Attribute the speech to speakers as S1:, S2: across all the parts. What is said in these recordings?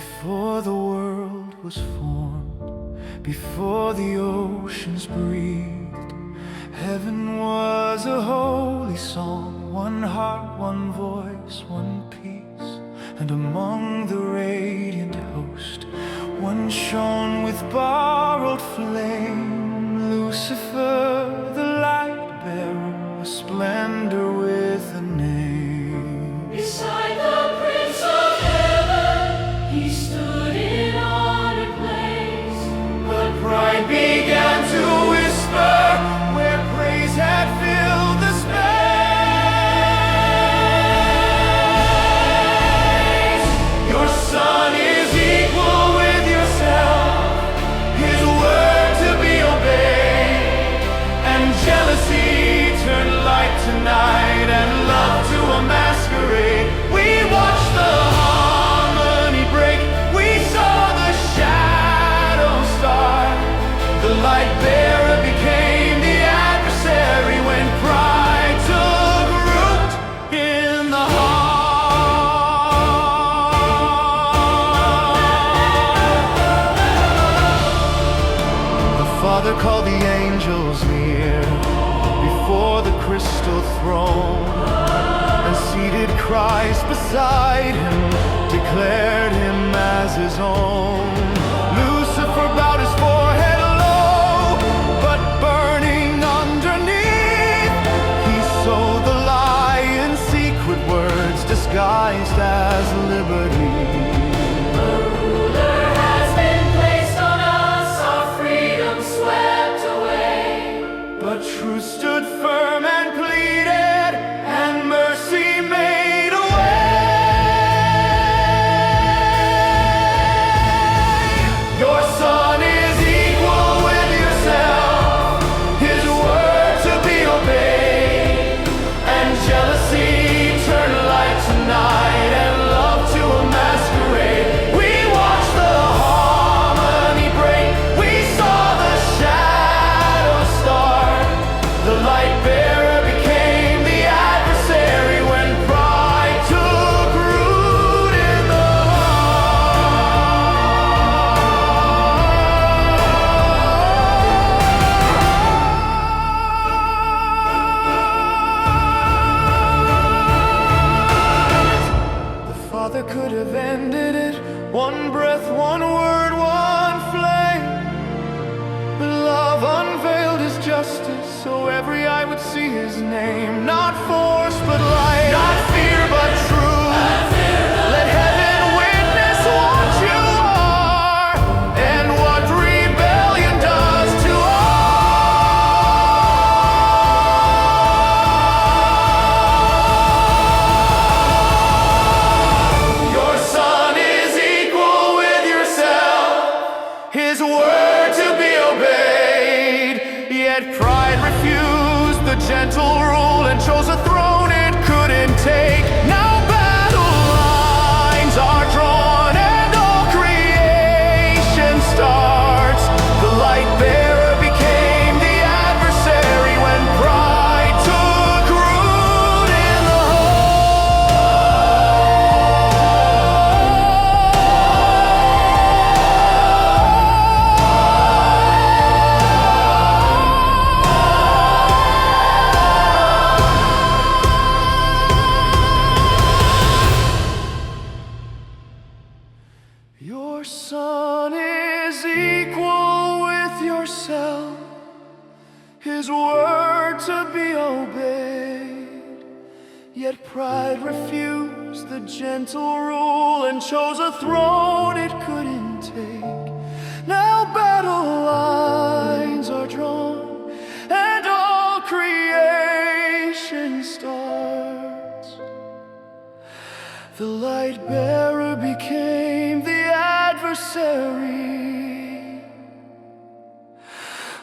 S1: Before the world was formed, before the oceans breathed, heaven was a holy song, one heart, one voice, one peace. And among the radiant host, one shone with borrowed flame, Lucifer, the light bearer, a splendor with a name.
S2: Beside the Prince of Heaven, he stood in honored place.
S1: But pride began to whisper where praise had filled the space. Your son is equal with yourself, his word to be obeyed, and jealousy turned light to night, and love to a masquerade. We watched the harmony break, we saw the shadow start. The light bearer became the adversary when pride took root in the heart. The Father called the angels near before the crystal throne, and seated Christ beside him, declared him as his own. Lucifer bowed his forehead low, but burning underneath, he sowed the lie in secret words disguised as liberty.
S2: A ruler has been placed on us, our freedom swept away.
S1: But truth stood firm and pleaded, and mercy made a way. Your son is equal with yourself, his word to be obeyed, and jealousy turned light to night, and love to a masquerade. We watched the harmony break, we saw the shadow start. The light bearer became the adversary when pride took root in the heart. The Father could have ended it, one breath, one word, one flame. But love unveiled his justice, so every eye would see his name. Not force, but light. Not fear, but truth. Let heaven witness what you are, and what rebellion does to all. Your son is equal with yourself, his word to be obeyed. Yet pride refused the gentle rule and chose a throne it couldn't take. Now battle lines are drawn and all creation starts. The light bearer became the adversary when pride took root in the Your son is equal with yourself, his word to be obeyed. Yet pride refused the gentle rule and chose a throne it couldn't take. Now battle lines are drawn and all creation starts. The light bearer became the adversary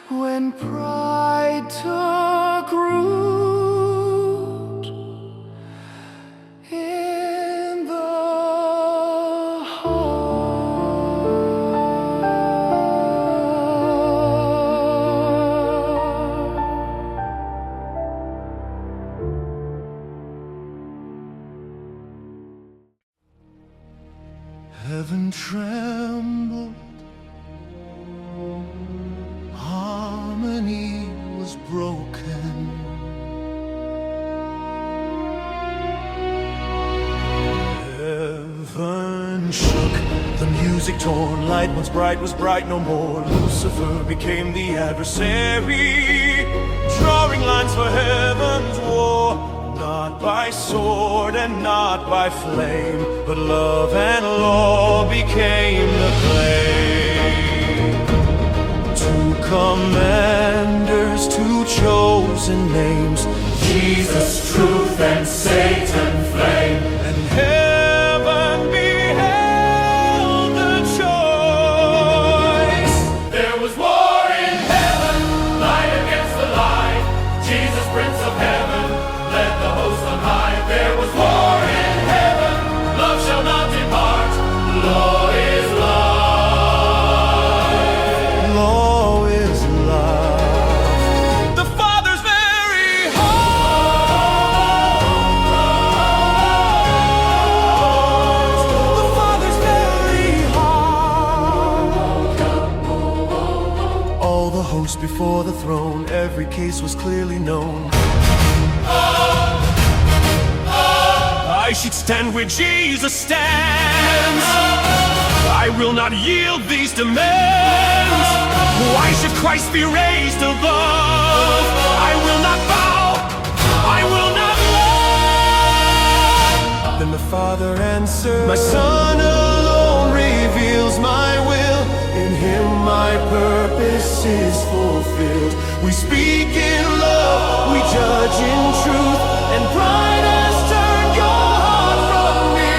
S1: when pride took root in the heart. Heaven trembled, harmony was broken. Heaven shook, the music torn, light once bright was bright no more. Lucifer became the adversary, drawing lines for heaven's war. Not by sword and not by flame, but love and law became the claim. Two commanders, two chosen names, Jesus, truth, and Satan, flame. And heaven beheld the choice.
S2: There was war in heaven, light against the light. Jesus, Prince of Heaven, led the host on high. There was war in heaven, love shall not depart. Law is life.
S1: Law is love. The Father's very heart. The Father's very heart. All the hosts before the throne, every case was clearly known. I should stand where Jesus stands. I will not yield these demands. Why should Christ be raised above? I will not bow, I will not love. Then the Father answered, my Son alone reveals my will. In Him my purpose is fulfilled. We speak in love, we judge in truth, and pride has turned your heart from me.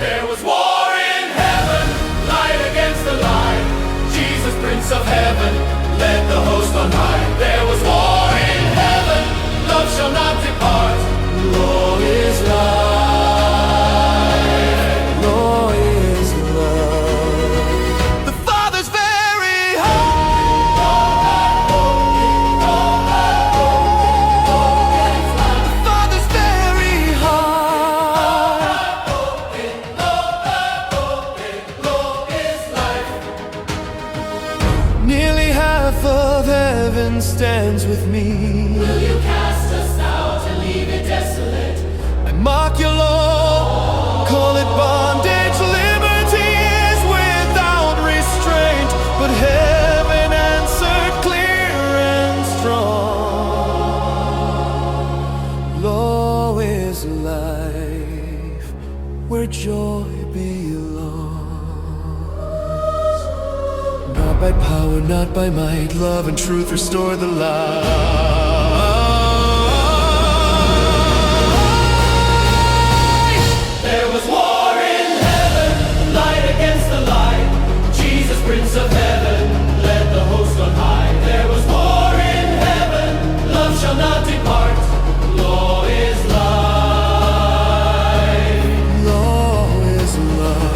S2: There was war in heaven, light against the light. Jesus, Prince of Heaven, led the host on high. There was war in heaven, love shall not depart.
S1: Law is life. Law is love. The Father's very heart. The Father's very heart.
S2: Law is life.
S1: Nearly half of heaven stands with me.
S2: Will you cast us out and leave it desolate?
S1: I mock your law, call it bondage. Liberty is without restraint, but heaven answered clear and strong. Law is life, where joy belongs. Not by power, not by might, love and truth restore the light.
S2: There was war in heaven, light against the light. Jesus, Prince of Heaven, led the host on high. There was war in heaven, love shall not depart. Law is life.
S1: Law is love.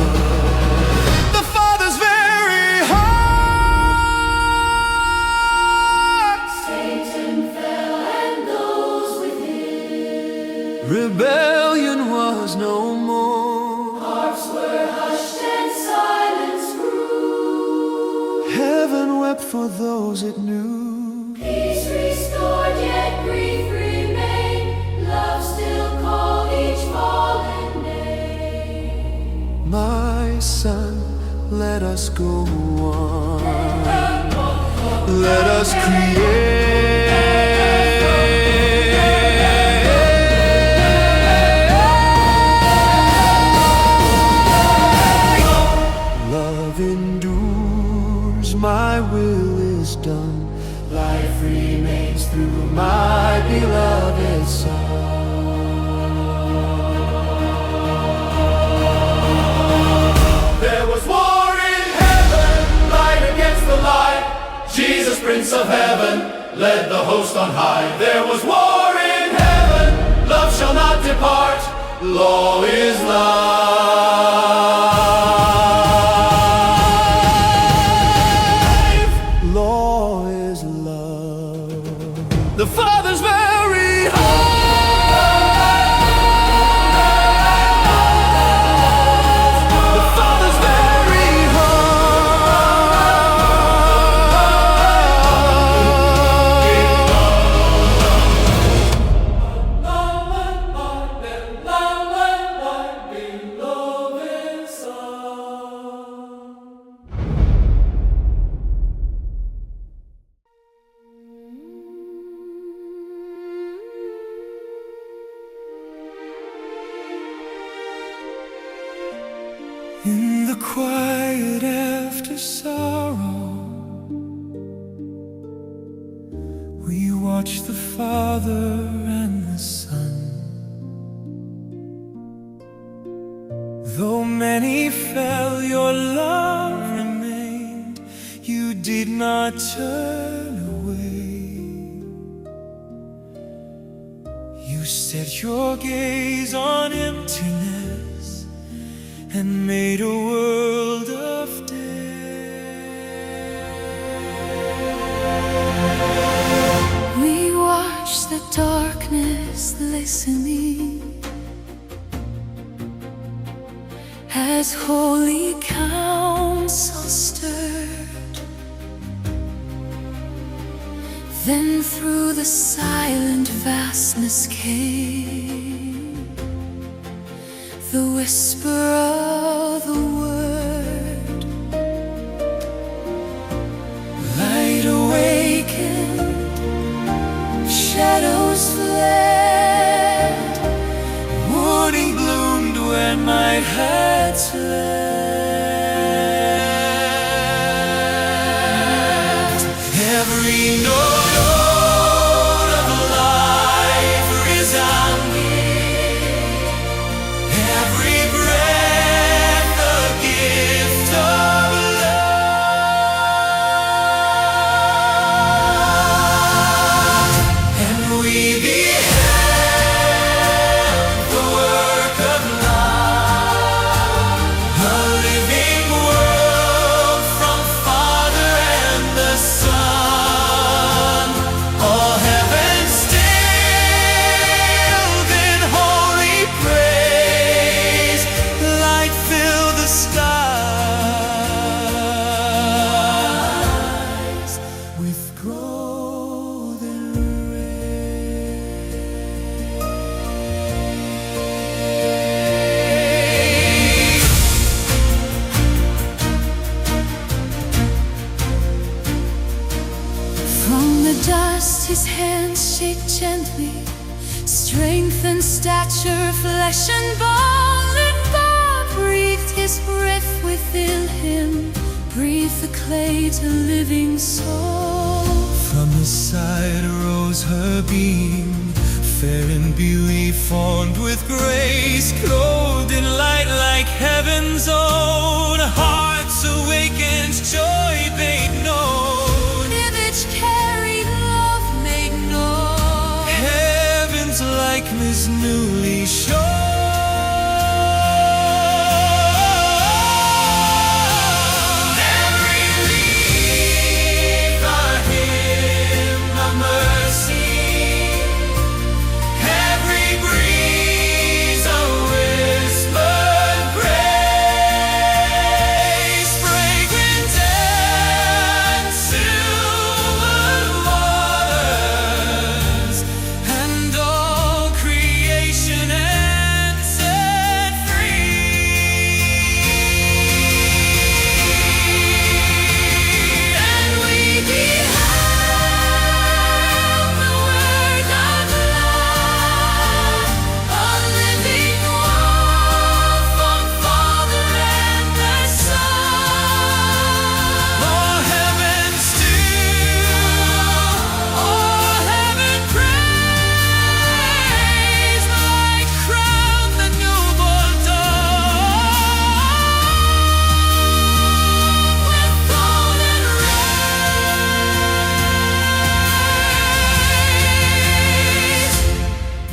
S1: The Father's very heart.
S2: Satan fell and those with him.
S1: Rebellion was no more.
S2: Harps were hushed and silence grew.
S1: Heaven wept for those it knew.
S2: Peace restored, yet grief remained. Love still called each fallen name.
S1: My Son, let us go on. Let us create. Love endures, my will is done. Life remains through my beloved Son.
S2: There was war in heaven, light against the light. Jesus, Prince of Heaven, led the host on high. There was war in heaven, love shall not depart. Law is life.
S1: Law is love. The Father's very heart. quiet after sorrow. We watch the Father and the Son. Though many fell, your love remained. You did not turn away. You set your gaze on emptiness and made a world of day.
S3: We watch the darkness listening as holy counsel stirred. Then through the silent vastness came the whisper of the word. Light awakened, shadows fled,
S1: Morning bloomed where night had slept. Every note of life resounding, every breath a gift of love. And we beheld the work of love, a living world from Father and the Son. All heaven stilled in holy praise, light filled the skies with golden rays.
S3: from the dust his hands shake gently, strength and stature, flesh and bone. And God breathed his breath within him, breathed the clay to living soul.
S1: From the side arose her being, fair in beauty, formed with grace, clothed in light like heaven's own. Hearts awakened, joy made known,
S3: Image carried, love made known.
S1: heaven's likeness newly shown. Every leaf a hymn of mercy, every breeze a whispered grace, fragrant and silver waters, and all creation and set free. And we beheld the work of love, a living world from Father and the Son. All heaven still, all heaven praise, light crowned the newborn dawn with golden rays.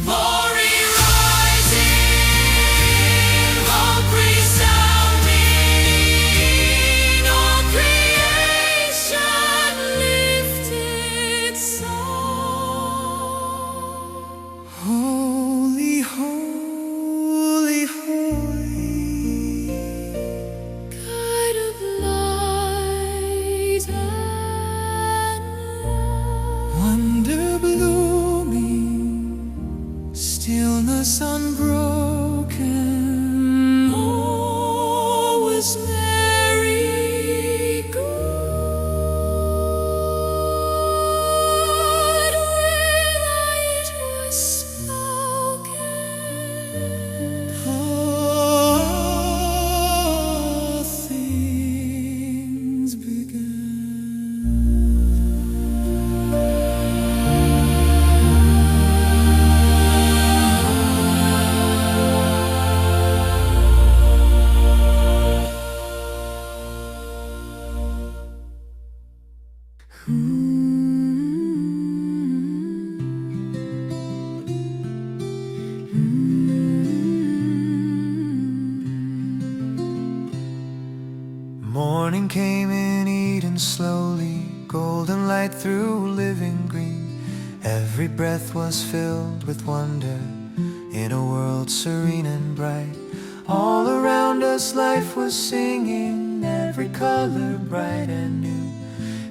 S1: Glory rising, hope resounding, all creation lifted song. Holy, holy, holy,
S3: God of light and love.
S1: wonder blooming, stillness unbroken, all was very good when light was spoken.
S4: came in Eden slowly, golden light through living green. Every breath was filled with wonder, in a world serene and bright. All around us life was singing, every color bright and new.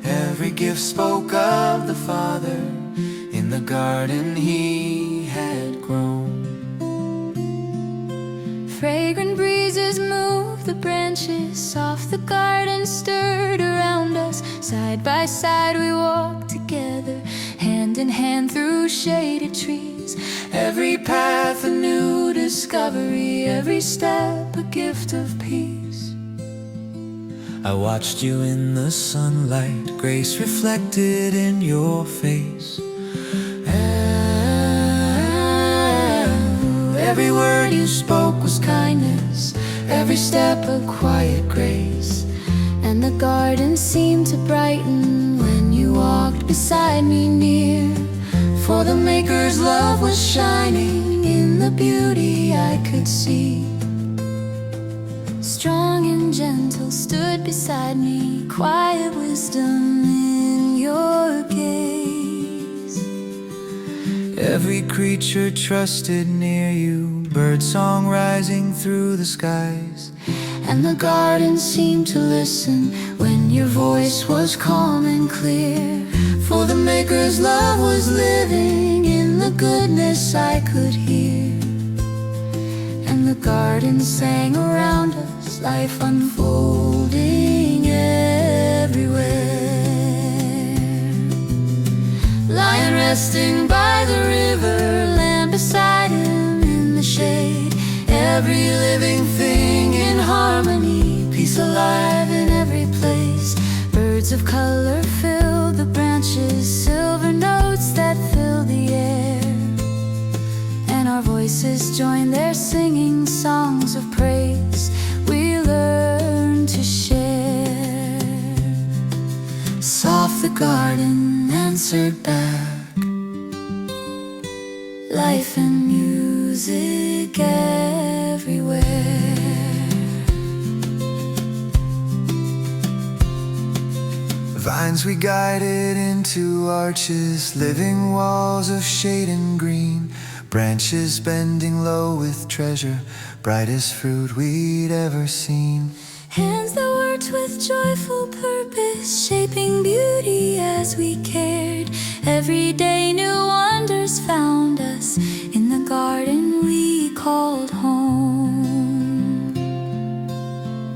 S4: Every gift spoke of the Father, in the garden He had grown.
S3: Fragrant breezes moved the branches, off the garden stirred around us. Side by side we walked together, hand in hand through shaded trees.
S4: Every path a new discovery, every step a gift of peace. I watched you in the sunlight, grace reflected in your face. Every word you spoke was kindness, every step a quiet grace.
S3: And the garden seemed to brighten when you walked beside me near.
S4: For the Maker's love was shining in the beauty I could see.
S3: Strong and gentle stood beside me, quiet wisdom in your gaze.
S4: Every creature trusted near you, birdsong rising through the skies.
S3: And the garden seemed to listen when your voice was calm and clear.
S4: For the Maker's love was living in the goodness I could hear.
S3: And the garden sang around us, life unfolding everywhere. Lion resting by the river, lamb beside him in the shade.
S4: Every living thing in harmony, peace alive in every place.
S3: Birds of color filled the branches, silver notes that filled the air. And our voices joined their singing songs of praise we learned to share.
S4: Soft the garden answered back,
S3: life and music everywhere.
S4: Vines we guided into arches, living walls of shade and green. Branches bending low with treasure, brightest fruit we'd ever seen.
S3: Hands that worked with joyful purpose, shaping beauty as we cared. Every day new wonders found us in the garden we called home.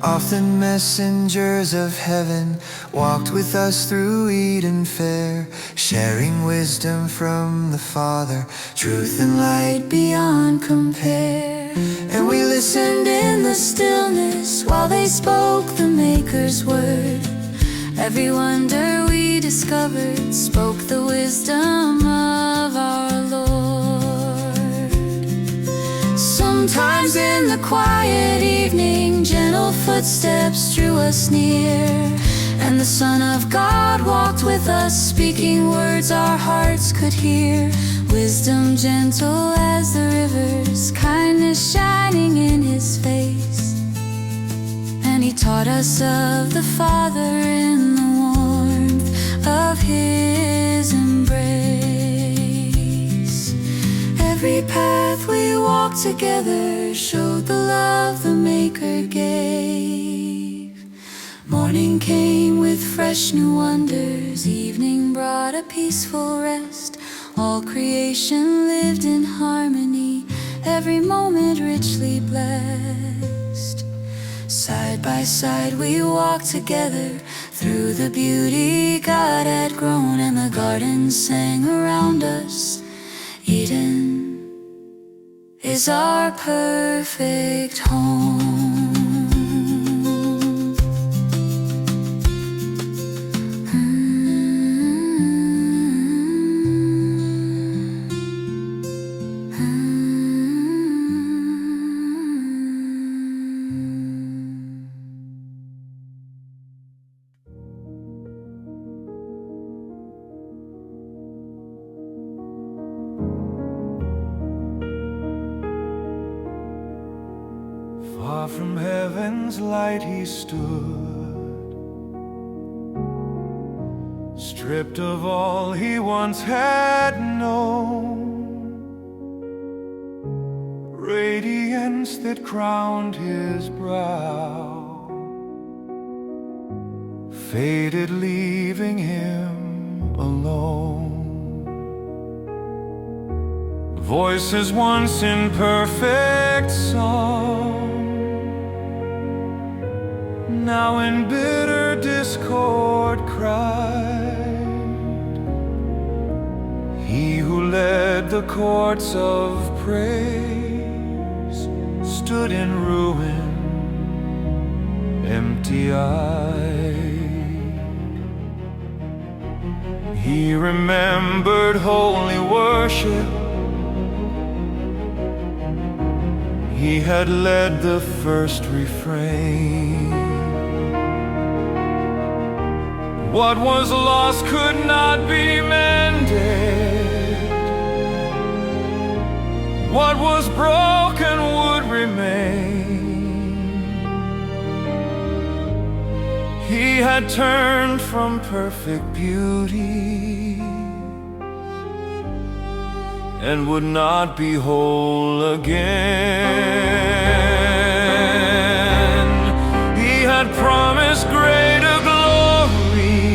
S4: Often messengers of heaven walked with us through Eden fair, sharing wisdom from the Father, truth and light beyond compare.
S3: And we listened in the stillness while they spoke the Maker's word. Every wonder we discovered spoke the wisdom of our Lord. Sometimes in the quiet evening, gentle footsteps drew us near, and the Son of God walked with us, speaking words our hearts could hear. Wisdom gentle as the rivers, kindness shining in His face. And He taught us of the Father in the warmth of His embrace. Every path we walked together showed the love the Maker gave. Morning came with fresh new wonders, evening brought a peaceful rest. All creation lived in harmony, every moment richly blessed. Side by side we walked together through the beauty God had grown, and the garden sang around us. Eden is our perfect home.
S4: Far from heaven's light He stood,
S1: stripped of all he once had known. Radiance that crowned his brow faded, leaving him alone. Voices once in perfect song, now in bitter discord cried. He who led the courts of praise stood in ruin, empty-eyed. He remembered holy worship. He had led the first refrain. What was lost could not be mended. What was broken would remain. He had turned from perfect beauty and would not be whole again. He had promised greater glory,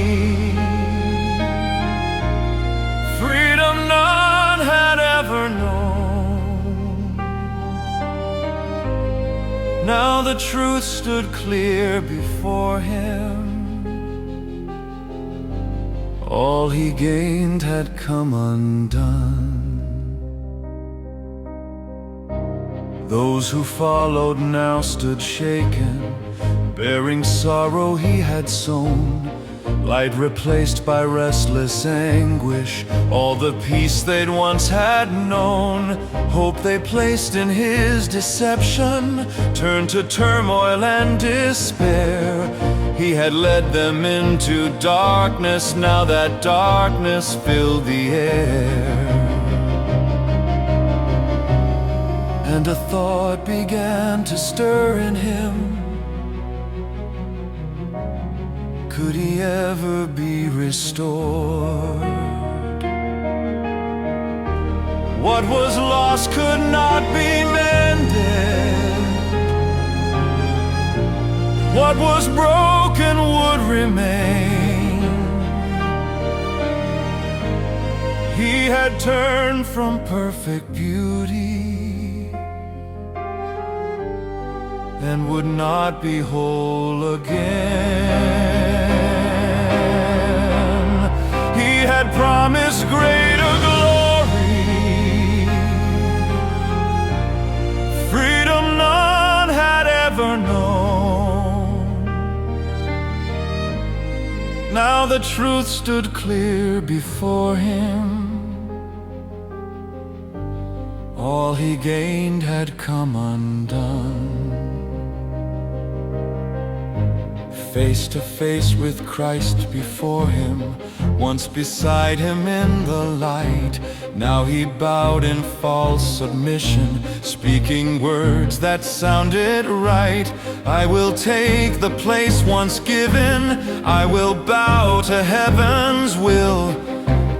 S1: freedom none had ever known. Now the truth stood clear before him. All he gained had come undone. Those who followed now stood shaken, bearing sorrow he had sown. Light replaced by restless anguish, all the peace they'd once had known. Hope they placed in his deception turned to turmoil and despair. He had led them into darkness, now that darkness filled the air. And a thought began to stir in him. Could he ever be restored? What was lost could not be mended. What was broken would remain. He had turned from perfect beauty and would not be whole again. He had promised greater glory, freedom none had ever known. Now the truth stood clear before him. All he gained had come undone. Face to face with Christ before him, once beside him in the light. Now he bowed in false submission, speaking words that sounded right. I will take the place once given, I will bow to heaven's will.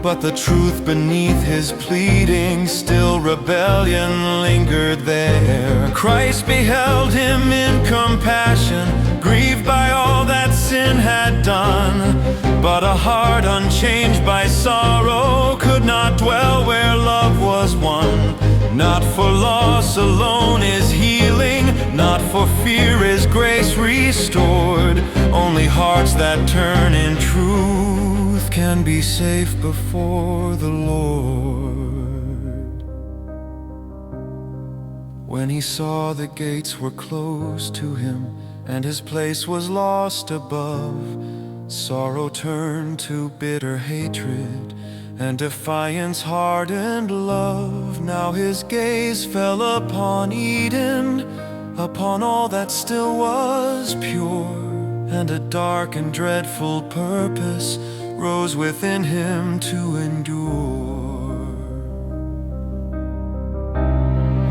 S1: But the truth beneath his pleading, still rebellion lingered there. Christ beheld him in compassion, grieved by all that sin had done. But a heart unchanged by sorrow could not dwell where love was won. Not for loss alone is healing, not for fear is grace restored. Only hearts that turn in truth can be safe before the Lord. When he saw the gates were closed to him and his place was lost above, sorrow turned to bitter hatred and defiance hardened love. Now his gaze fell upon Eden, upon all that still was pure, and a dark and dreadful purpose rose within him to endure.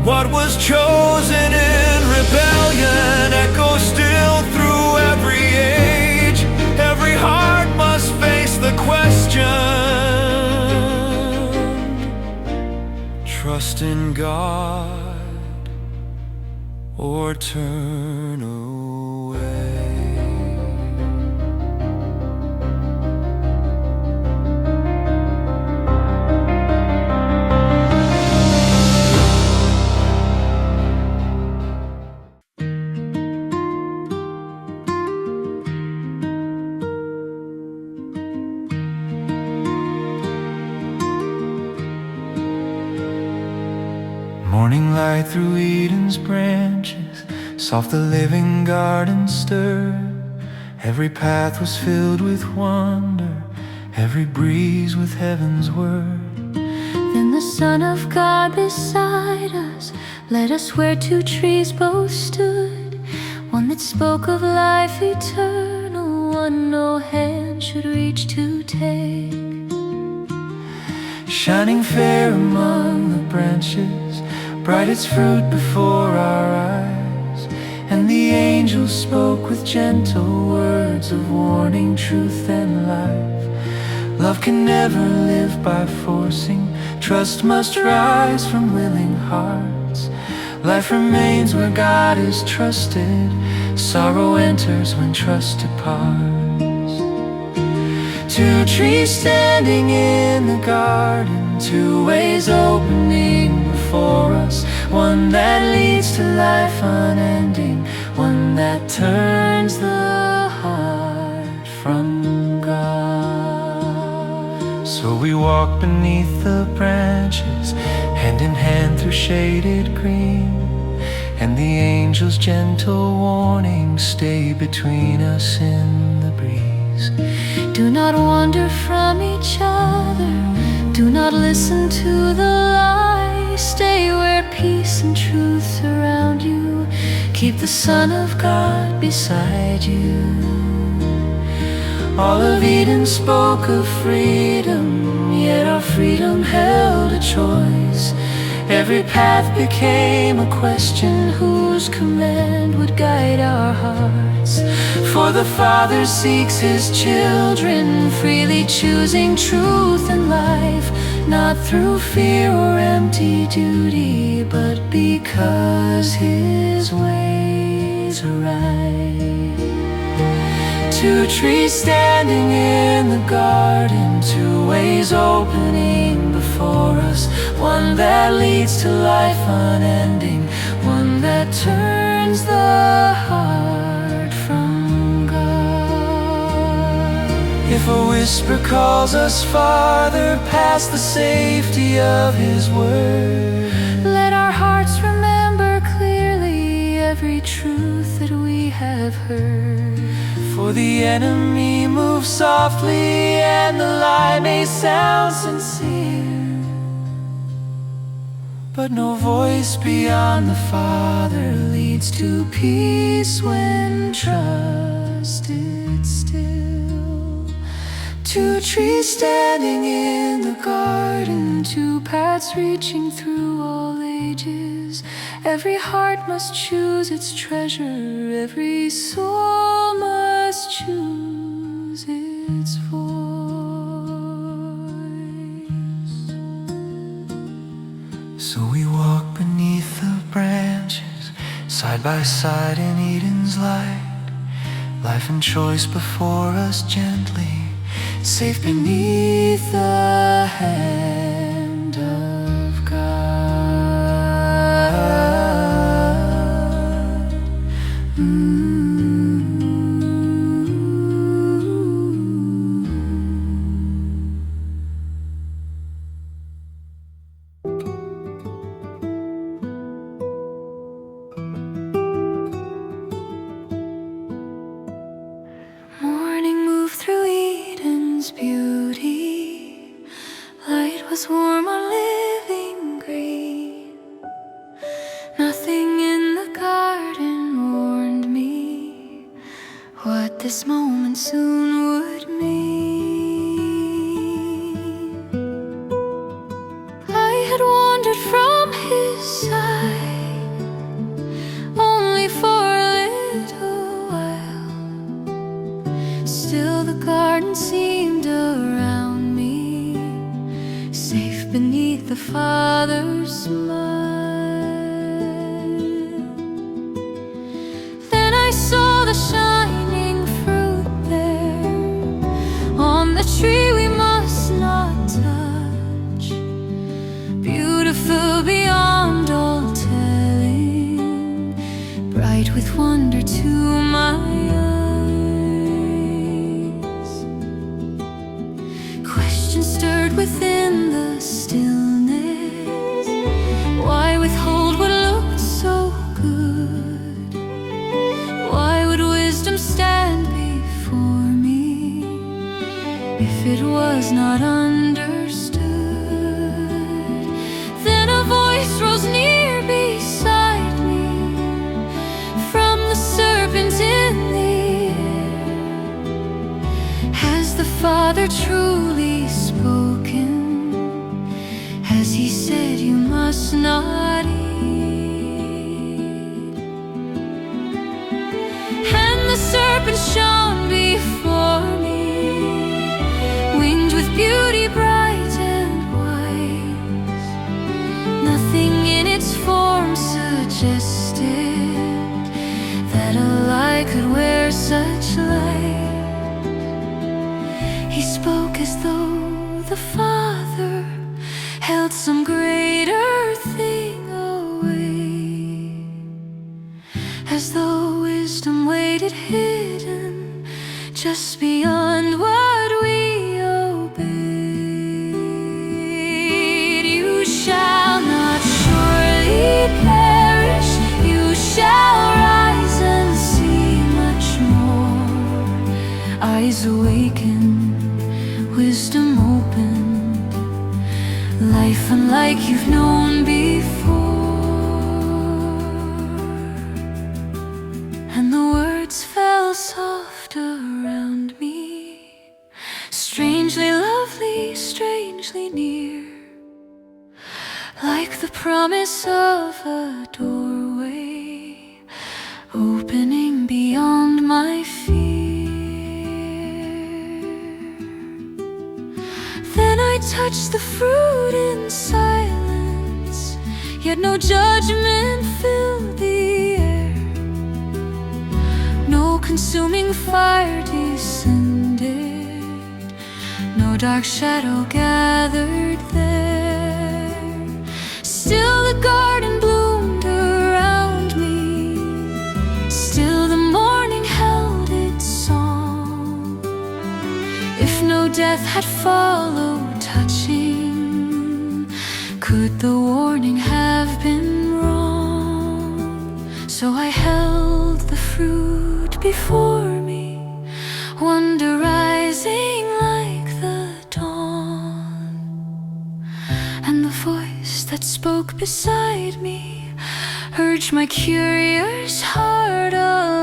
S1: What was chosen in rebellion echoes still through every age. Every heart must face the question,
S4: trust in God or turn away. Morning light through Eden's branches, soft the living garden stirred. Every path was filled with wonder, every breeze with heaven's word.
S3: Then the Son of God beside us let us where two trees both stood, one that spoke of life eternal, one no hand should reach to take.
S4: Shining fair among the branches, bright its fruit before our eyes, and the angels spoke with gentle words of warning, truth and life. Love can never live by forcing, trust must rise from willing hearts. Life remains where God is trusted, sorrow enters when trust departs. Two trees standing in the garden, two ways opening before us, one that leads to life unending, one that turns the heart from God. So we walk beneath the branches, hand in hand through shaded green, and the angel's gentle warning stay between us in the breeze.
S3: Do not wander from each other, do not listen to the lies. Stay where peace and truth surround you, keep the Son of God beside you.
S4: All of Eden spoke of freedom, yet our freedom held a choice. Every path became a question, whose command would guide our hearts. For the Father seeks His children, freely choosing truth and life, not through fear or empty duty, but because His ways are right. Two trees standing in the garden, two ways opening before us, one that leads to life unending, one that turns the heart from God. If a whisper calls us farther past the safety of His word,
S3: let our hearts remember clearly every truth that we have heard.
S4: for the enemy moves softly and the lie may sound sincere, but no voice beyond the Father leads to peace when trusted still. Two trees standing in the garden, two paths reaching through all ages. Every heart must choose its treasure, every soul must choose its voice. So we walk beneath the branches, side by side in Eden's light. Life and choice before us gently, safe beneath the hand of God.
S3: Morning moved through Eden's beauty, light was warm on living green. Nothing in the garden warned me what this moment soon would mean. I had wandered from His side only for a little while. Still the garden seemed around me, safe beneath the Father's smile. with wonder to my eyes. Questions stirred within the stillness. Why withhold what looked so good? Why would wisdom stand before me if it was not understood? Then a voice rose near beside me from the serpent in the air. Has the Father truly spoken? Has he said you must not eat? And the serpent shone before me, winged with beauty bright and wise. Nothing in its form suggested that a lie could wear such light. He spoke as though the Father held some greater thing away, as though wisdom waited hidden just beyond what we obeyed. You shall not surely perish, you shall rise and see much more. Eyes awaken, wisdom open, life unlike you've known before. And the words fell soft around me, strangely lovely, strangely near, like the promise of a doorway opening beyond my fear. Then I touched the fruit in silence, yet no judgment filled the air. No consuming fire descended, no dark shadow gathered there. Still the garden bloomed around me, still the morning held its song. If no death had followed touching, could the warning have been wrong? So I held the fruit before me, wonder rising like the dawn. And the voice that spoke beside me urged my curious heart along.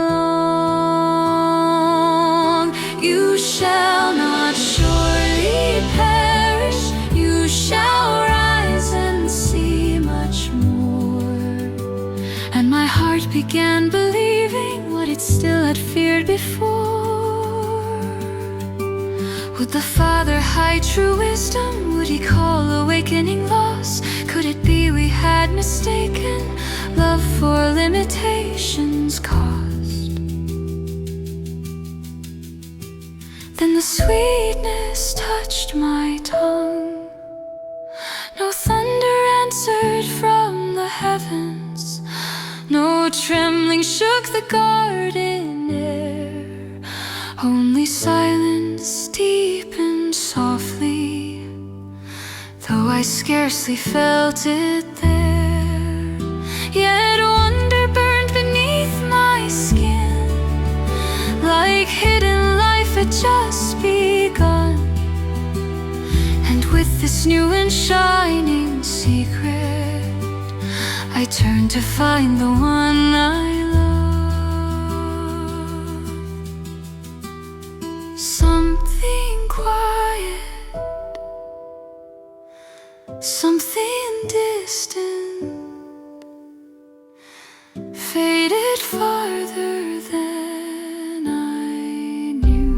S3: You shall not surely perish, you shall rise and see much more. And my heart began believing what it still had feared before. Would the Father hide true wisdom? Would he call awakening loss? Could it be we had mistaken love for limitations caused? Then the sweetness touched my tongue. No thunder answered from the heavens, no trembling shook the garden air. Only silence deepened softly, though I scarcely felt it there. Yet wonder burned beneath my skin, like hidden life had just begun. And with this new and shining secret, I turned to find the one I love. Something quiet, something distant, faded farther than I knew.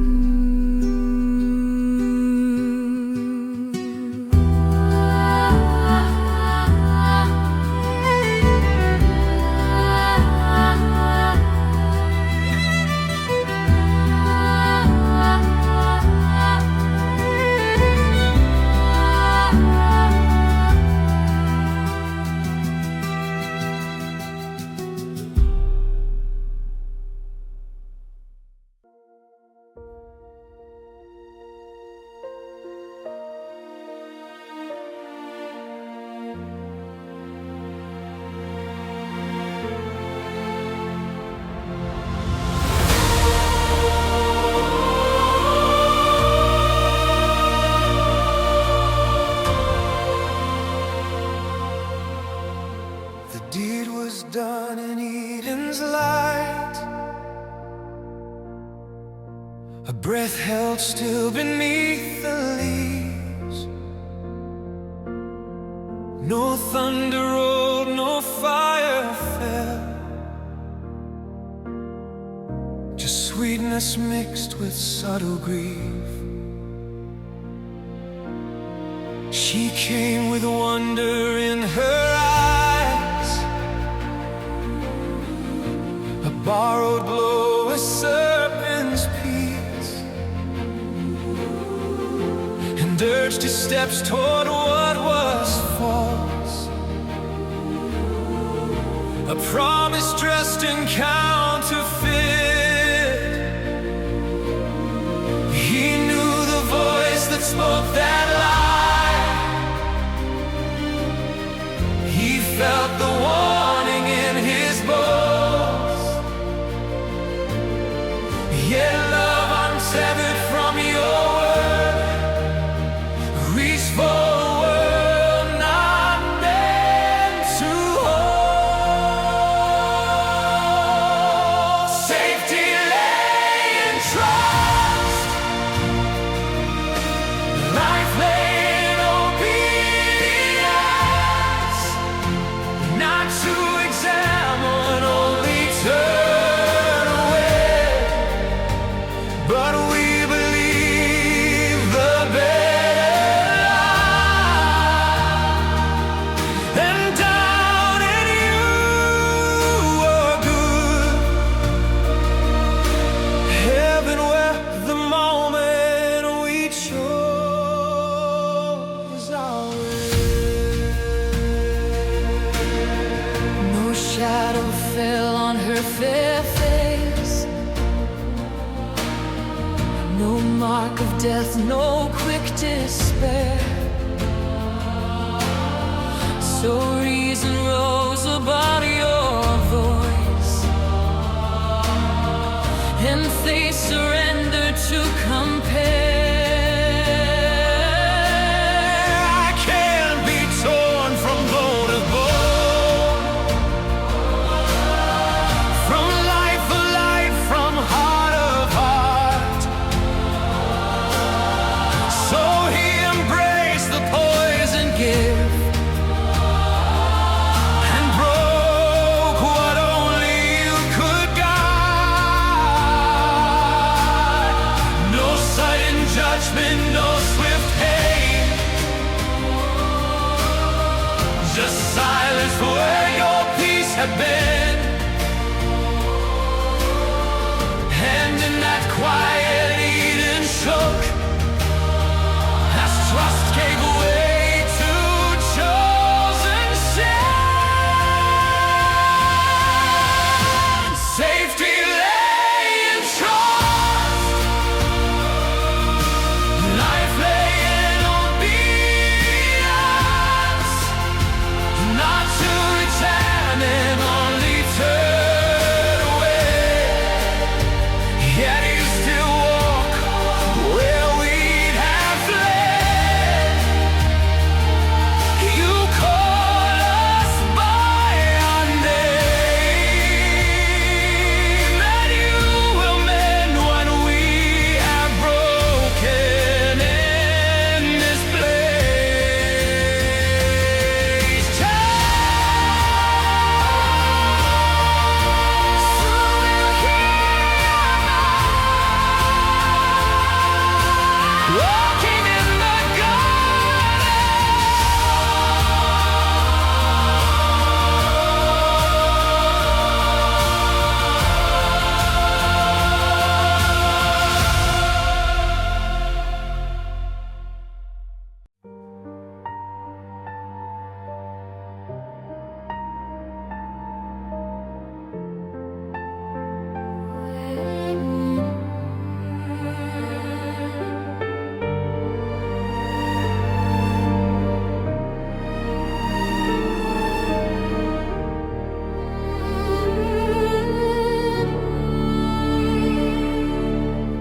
S4: The deed was done in Eden's light, a breath held still beneath the leaves. No thunder rolled, no fire fell, just sweetness mixed with subtle grief. She came with wonder in her eyes, a borrowed blow, a serpent's peace, and urged his steps toward what was false, a promise dressed in counterfeit. He knew the voice that spoke that lie. He felt the warning in his bones. Yet love untethered from your word reached for a world not meant to hold. Safety lay in trust, life lay in obedience, not to examine, only turn away. But we believe the better lie, and down in you are good. Heaven where the moment we chose our way.
S3: No shadow fell on her fair face, no mark of death, no quick despair. So reason rose above your voice, and faith surrendered to compare.
S4: I can't be torn from bone to bone, from life of life, from heart of heart. So he embraced the poison gift and broke what only you could guide. No sudden judgment, no swift pain, just silence where your peace had been. And in that quiet Eden shook as trust gave way to chosen sin. Safety lay in trust, life lay in obedience, not to examine, only turn away. Yet you still walk where we'd have fled. You call us by our name, and you will mend what we have broken in this place. Walking in the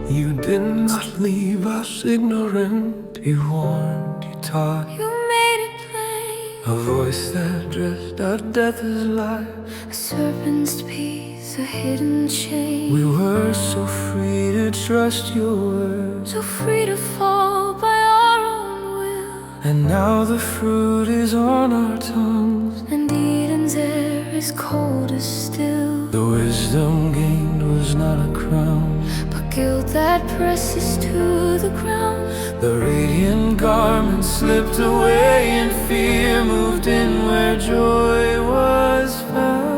S4: You did not leave us ignorant. You warned, you taught.
S3: You made it plain
S4: a voice that dressed our death as life.
S3: A serpent's peace, a hidden chain.
S4: We were so free to trust your word,
S3: So free to fall by our own will.
S4: and now the fruit is on our tongues.
S3: And Eden's air is cold as still.
S4: The wisdom gained was not a crown,
S3: But guilt that presses to the ground.
S4: the radiant garment slipped away, and fear moved in where joy was found.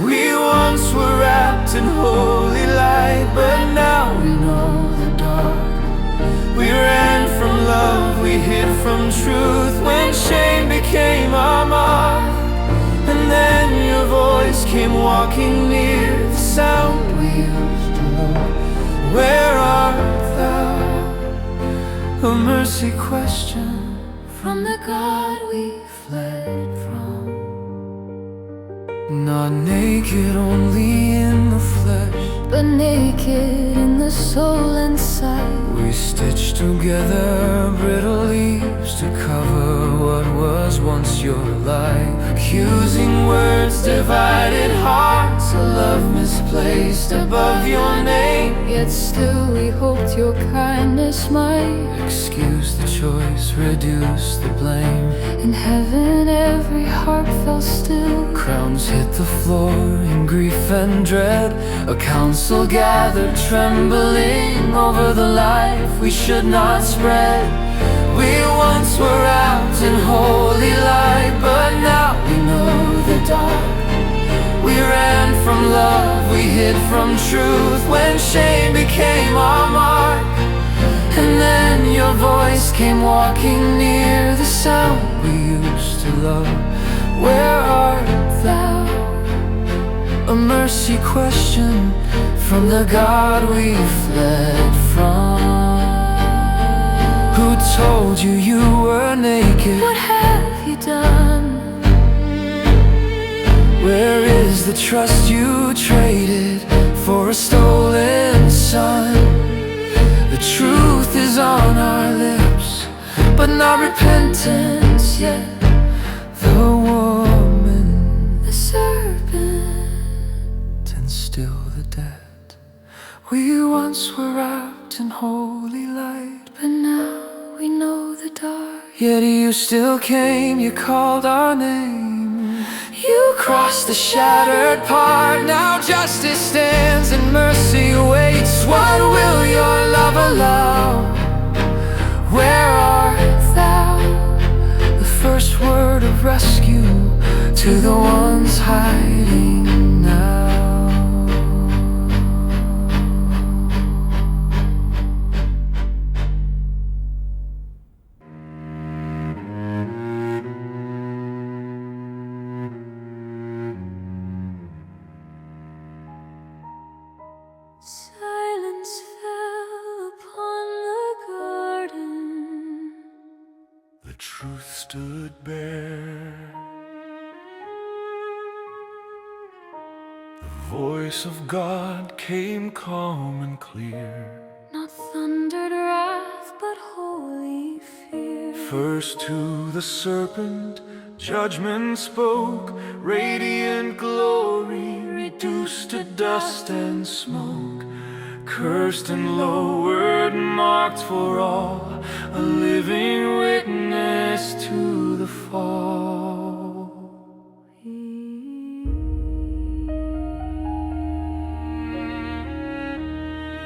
S4: We once were wrapped in holy light, but now we know the dark. We ran from love, we hid from truth, when shame became our mark. And then your voice came walking near, the sound we used to know. Where art thou? A mercy question
S3: From the God we fled from.
S4: Not naked only in the flesh,
S3: But naked in the soul and sight.
S4: we stitched together brittle leaves to cover what was once your light. Accusing words, divided hearts, a love misplaced above your name.
S3: Yet still we hoped your kindness might.
S4: Excuse the choice, reduce the blame.
S3: In heaven every heart fell still.
S4: Crowns hit the floor in grief and dread. A council gathered trembling over the life we should not spread. We once were wrapped in holy light, but now we know the dark. We ran from love, we hid from truth, when shame became our mark. And then your voice came walking near, the sound we used to love. Where art thou? A mercy question from the God we fled from. Who told you you were naked?
S3: What have you done?
S4: Where is the trust you traded for a stolen son? The truth is on our lips, but not repentance yet. The woman,
S3: The serpent.
S4: and still the dead. We once were wrapped in holy light,
S3: But now we know the dark.
S4: yet you still came, you called our name. You crossed the shattered part, now justice stands and mercy waits. What will your love allow? Where art thou? The first word of rescue to the ones hiding now.
S3: Silence fell upon the garden.
S1: The truth stood bare. The voice of God came calm and clear.
S3: Not thundered wrath, but holy fear.
S1: First to the serpent, judgment spoke, radiant glory reduced to dust and smoke. Cursed and lowered, marked for all, a living witness to the fall.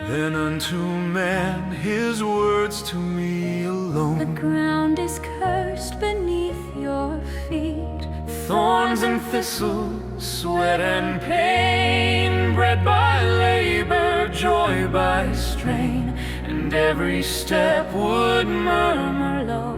S1: Then unto man his words to me alone.
S3: The ground is cursed beneath your feet.
S1: Thorns and thistles, sweat and pain, bread by labor, joy by strain, and every step would murmur low.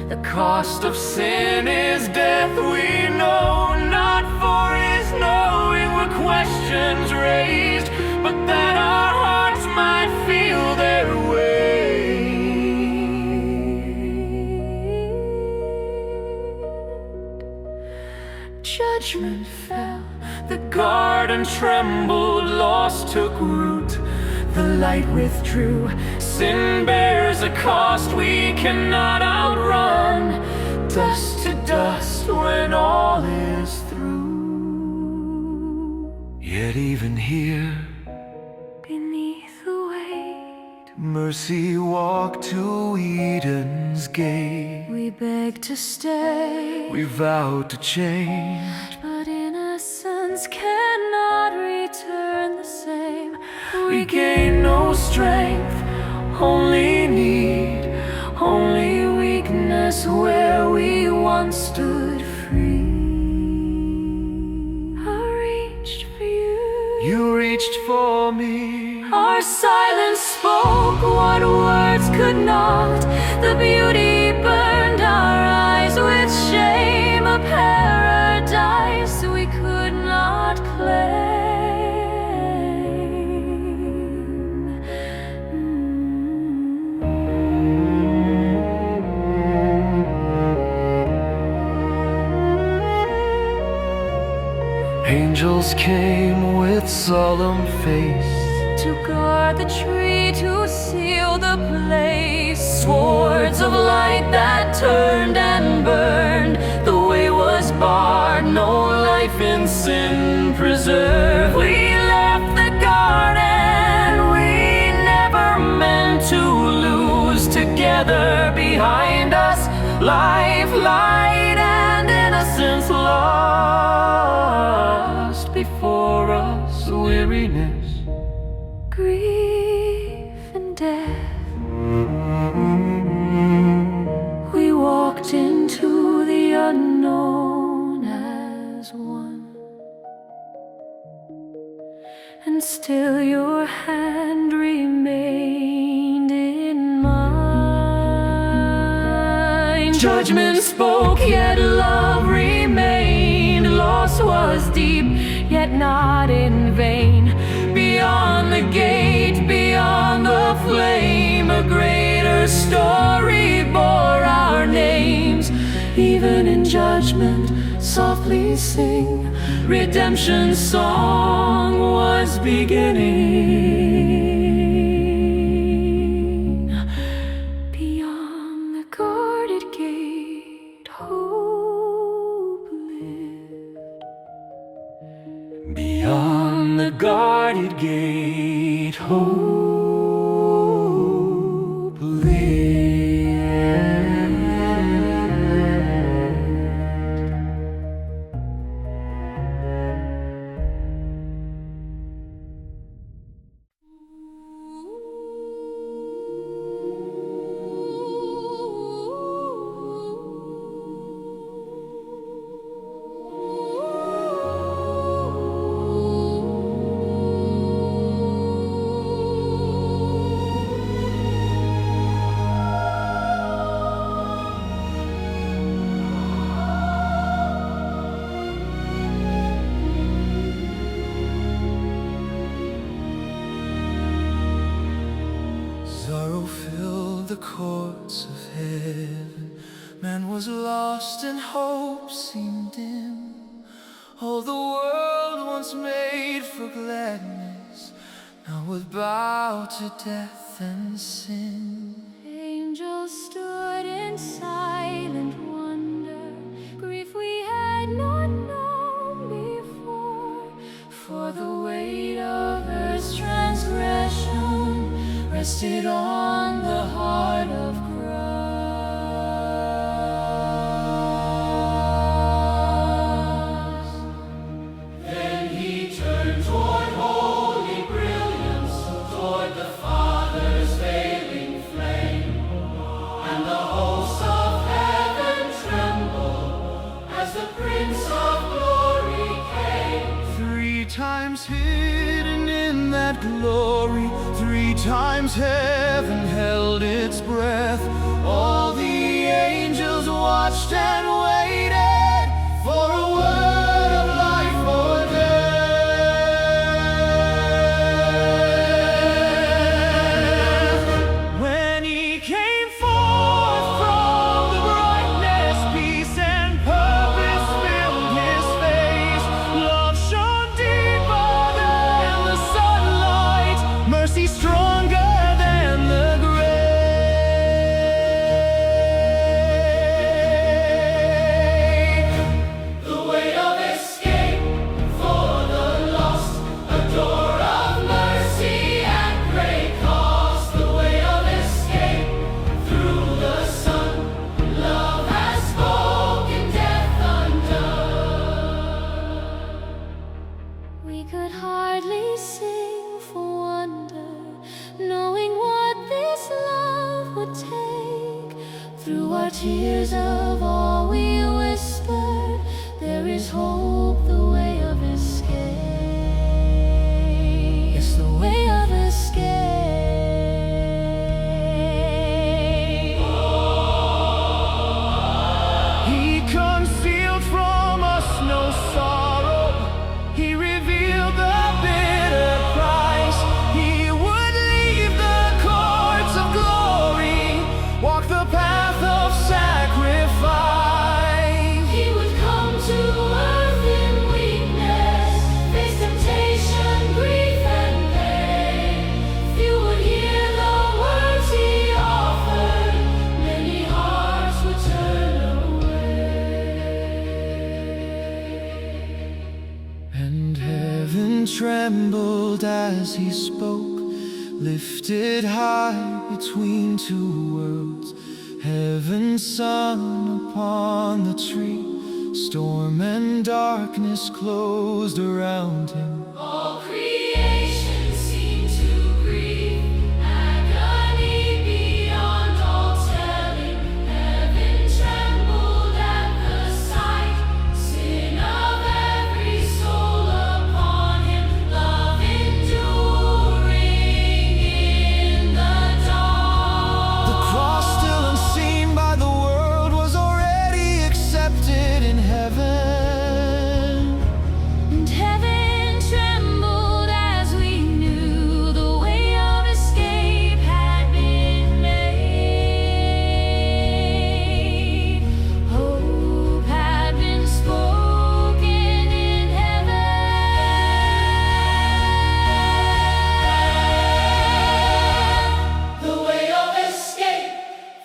S1: The cost of sin is death, we know, not for his knowing were questions raised, but that our hearts might feel their way. Judgment fell, the garden trembled, loss took root. the light withdrew. Sin bears a cost we cannot outrun. Dust to dust when all is through.
S4: Yet even here,
S3: beneath the weight,
S4: mercy walked to Eden's gate.
S3: we beg to stay,
S4: We vowed to change.
S3: but innocence cannot return the same.
S1: We gain no strength, only need, only weakness where we once stood free.
S3: I reached for you.
S4: You reached for me.
S3: Our silence spoke what words could not. The beauty burned our eyes with shame, a paradise we could not claim.
S4: Angels came with solemn face
S3: To guard the tree, to seal the place. Swords of light that turned and burned. The way was barred, no life in sin preserved. We left the garden we never meant to lose. Together behind us, life, light, and innocence lost. Before us, weariness, Grief and death. We walked into the unknown as one, and still your hand remained in mine. Judgment spoke, yet love remained. Loss was deep, yet not in vain. Beyond the gate, beyond the flame, a greater story bore our names. Even in judgment, softly sing, redemption's song was beginning. Beyond the guarded gate, hope lived.
S1: Beyond the guarded gate, hope lived.
S4: Sorrow filled the courts of heaven. Man was lost and hope seemed dim. All the world once made for gladness now would bow to death and sin.
S3: Angels stood in silent wonder, grief we had not known before. For the weight of earth's transgression rested on the heart of Christ.
S2: Then he turned toward holy brilliance, toward the Father's veiling flame, and the hosts of heaven trembled as the Prince of Glory came.
S4: 3 times hidden in that glory, 3 times heaven held its breath. All the angels watched and waited for a word of life or death. When he came forth from the brightness, peace and purpose filled his face. Love shone deeper than the sunlight, mercy strong
S3: is hope, the way of escape. It's the way of escape.
S1: He concealed from us no sorrow. He revealed the bitter price. He would leave the courts of glory, walk the path of sacrifice.
S3: He would come to earth in weakness, face temptation, grief and pain. Few would hear the words he offered, many hearts would turn away.
S4: And heaven trembled as he spoke, lifted high between two worlds. Heaven's sun upon the tree, storm and darkness closed around him.
S3: All creation seemed to grieve, agony beyond all telling. Heaven trembled at the sight, sin of every soul upon him, love enduring in the dawn.
S4: The cross, still unseen by the world, was already accepted in heaven.
S3: And heaven trembled as we knew the way of escape had been made. Hope had been spoken in heaven.
S2: The way of escape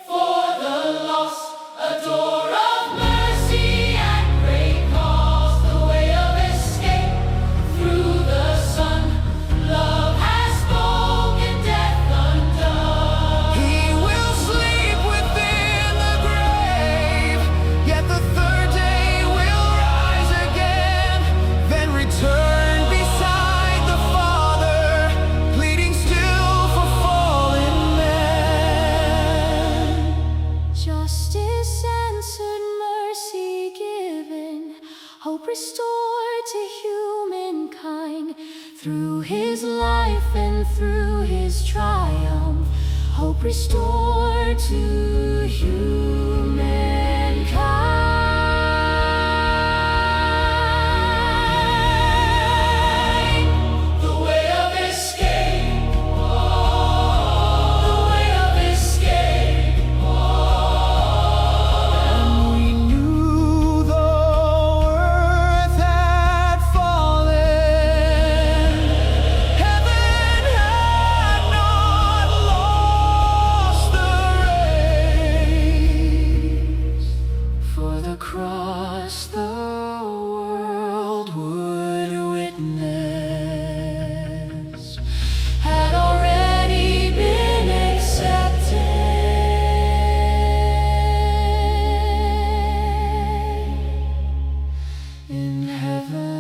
S2: for the lost, a door of mercy at great cost. The way of escape through the Son, love has spoken, death undone.
S4: He will sleep within the grave, yet the third day will rise again, then return beside the Father, pleading still for fallen men.
S3: Justice answered, mercy given, hope restored to humankind. Through his life and through his triumph, hope restored to humankind.
S2: The way of escape, the way of escape.
S4: And we knew the earth had fallen. Heaven had not lost the race. For the cross the world would witness had already been accepted in heaven.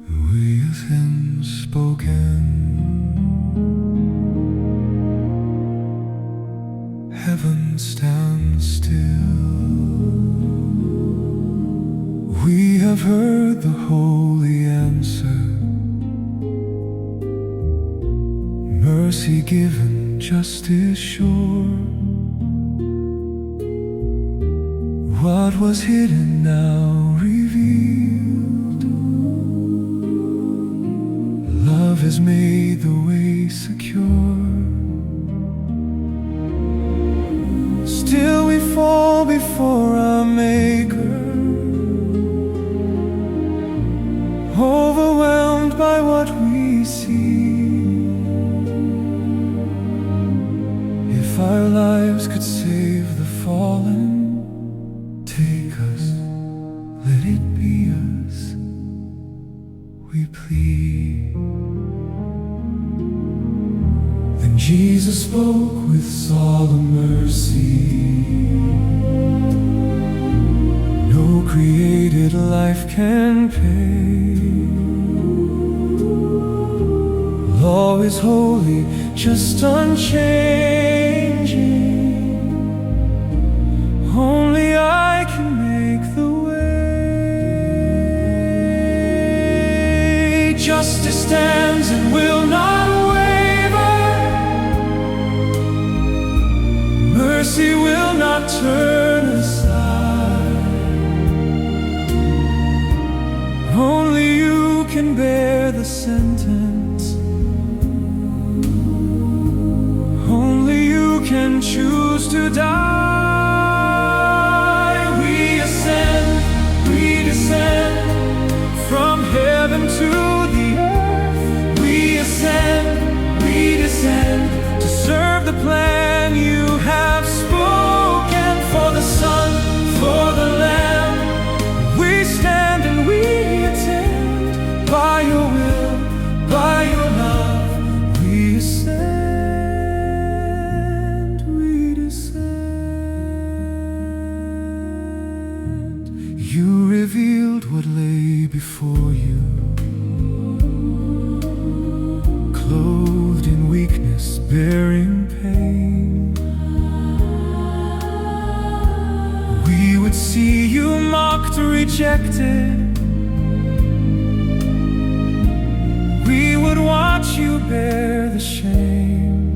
S4: The way of him spoken, heaven stands still. We have heard the holy answer, mercy given, justice sure. What was hidden now revealed, love has made the way secure. Still we fall before our Maker, overwhelmed by what we see. If our lives could save the fallen, take us, let it be us, we plead. Then Jesus spoke with solemn mercy. No created life can pay
S1: law is holy, just unchanging. Only I can make the way. Justice stands and will not waver. Mercy will not turn aside. Only you can bear the sentence. Only you can choose to die. We ascend, we descend from heaven to the earth. We ascend, we descend to serve the plan you have spoken. For the Son, for the Lamb, we stand and we attend. By your will, by your love, we ascend, we descend. You revealed what lay before you, clothed in weakness, bearing pain. We would see you mocked, rejected. We would watch you bear the shame.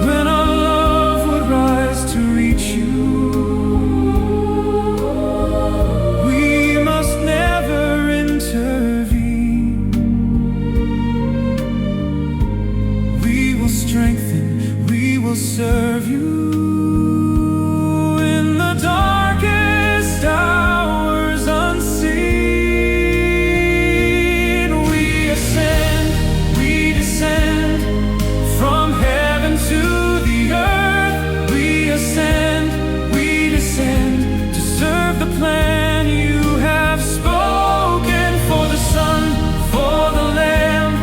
S1: When our love would rise to reach you, we must never intervene. We will strengthen, we will serve you. In the darkest hours unseen, we ascend, we descend from heaven to the earth. We ascend, we descend to serve the plan you have spoken. For the Son, for the Lamb,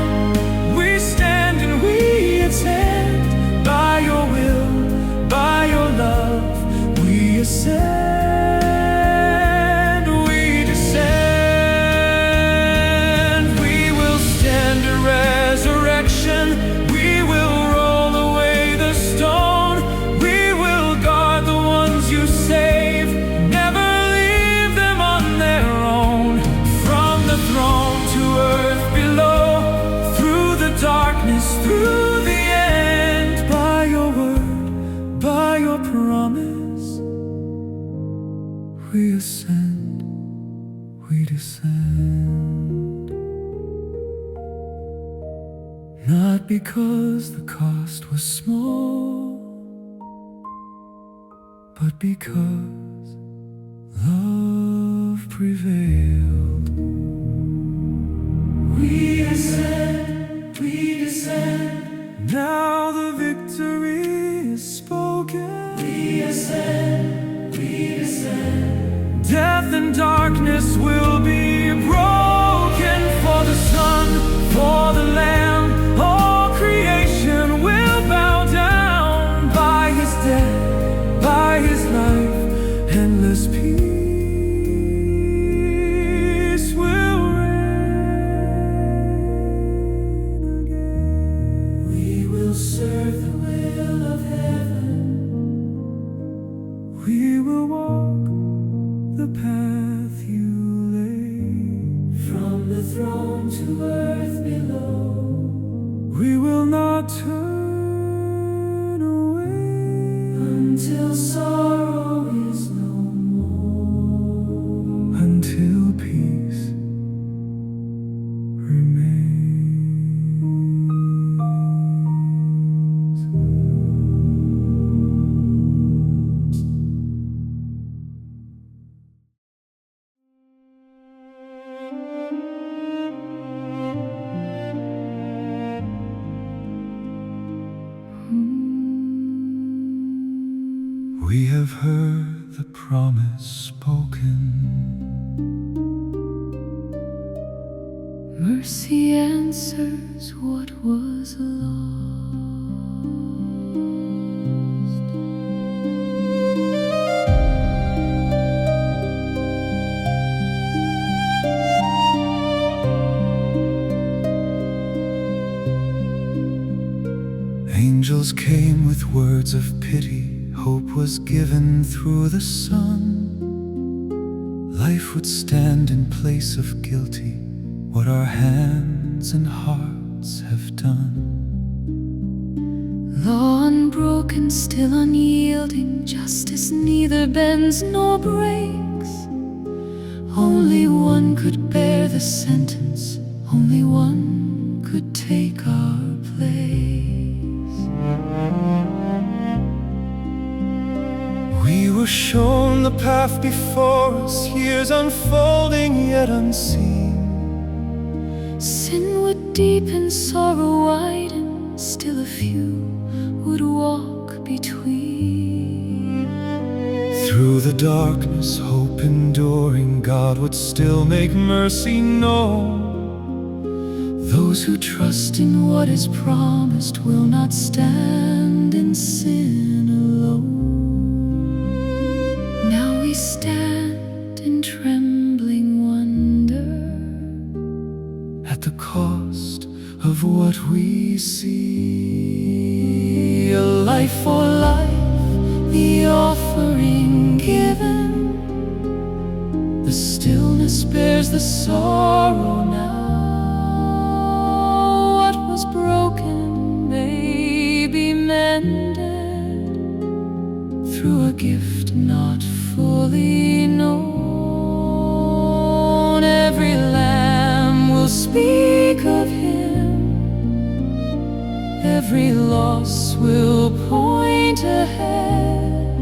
S1: we stand and we attend. By your will, by your love, we ascend, we descend. We will stand a resurrection. We will roll away the stone. We will guard the ones you save, never leave them on their own. From the throne to earth below, through the darkness, through the end. By your word, by your promise, we ascend, we descend. Not because the cost was small, but because love prevailed. We ascend, we descend. Now the victory is spoken. We ascend, we descend. Death and darkness will be broken. For the Son, for the Lamb, all creation will bow down. By his death, by his life, endless peace will reign again. We will serve the will of heaven. We will walk the path you laid. From the throne to earth below, we will not turn away until sorrow is no more, until peace remains. We have heard the promise spoken.
S3: Mercy answers what was lost.
S4: angels came with words of pity. Hope was given through the sun. Life would stand in place of guilty, what our hands and hearts have done.
S3: Law unbroken, still unyielding, justice neither bends nor breaks. Only one could bear the sentence, only one could take our place.
S4: We were shown the path before us, years unfolding yet unseen.
S3: Sin would deepen, sorrow widen, still a few would walk between.
S4: Through the darkness, hope enduring, God would still make mercy known.
S3: Those who trust in what is promised will not stand in sin alone. Now we stand in trembling wonder
S4: at the cost of what we see.
S3: a life for life, the offering given. The stillness bears the sorrow now. What was broken may be mended through a gift not fully known. Every lamb will speak of Him. Every loss will point ahead.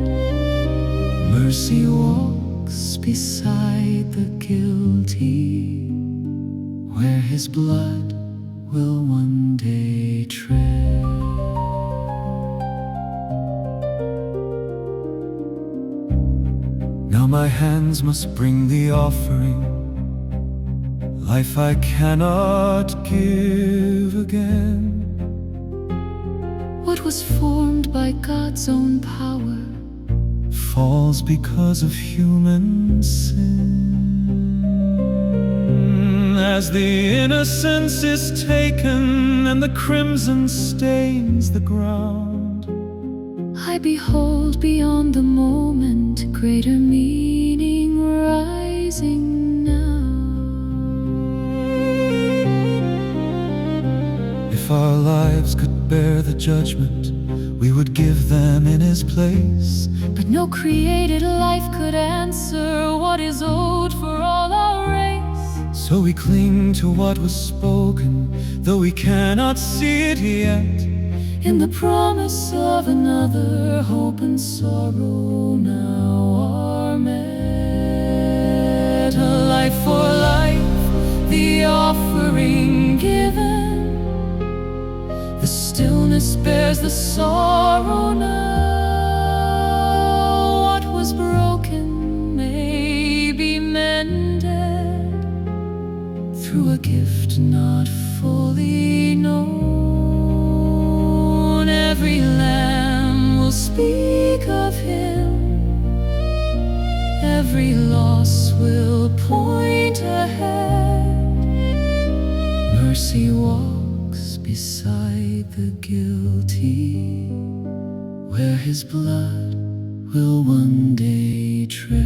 S4: Mercy
S3: Walks beside the guilty, where His blood will one day tread.
S4: Now my hands must bring the offering. Life I cannot give again.
S3: What was formed by God's own power
S4: falls because of human sin. As the innocence is taken and the crimson stains the ground,
S3: I behold beyond the moment greater meaning rising now.
S4: if our lives could bear the judgment, we would give them in His place.
S3: But no created life could answer what is owed for all our race.
S4: So we cling to what was spoken, though we cannot see it yet.
S3: In the promise of another, hope and sorrow now are met. A life for life, the offering given. The stillness bears the sorrow now. What was broken may be mended through a gift not fully known. Every lamb will speak of Him. Every loss will point ahead. Mercy walks beside the guilty, where His blood will one day tread.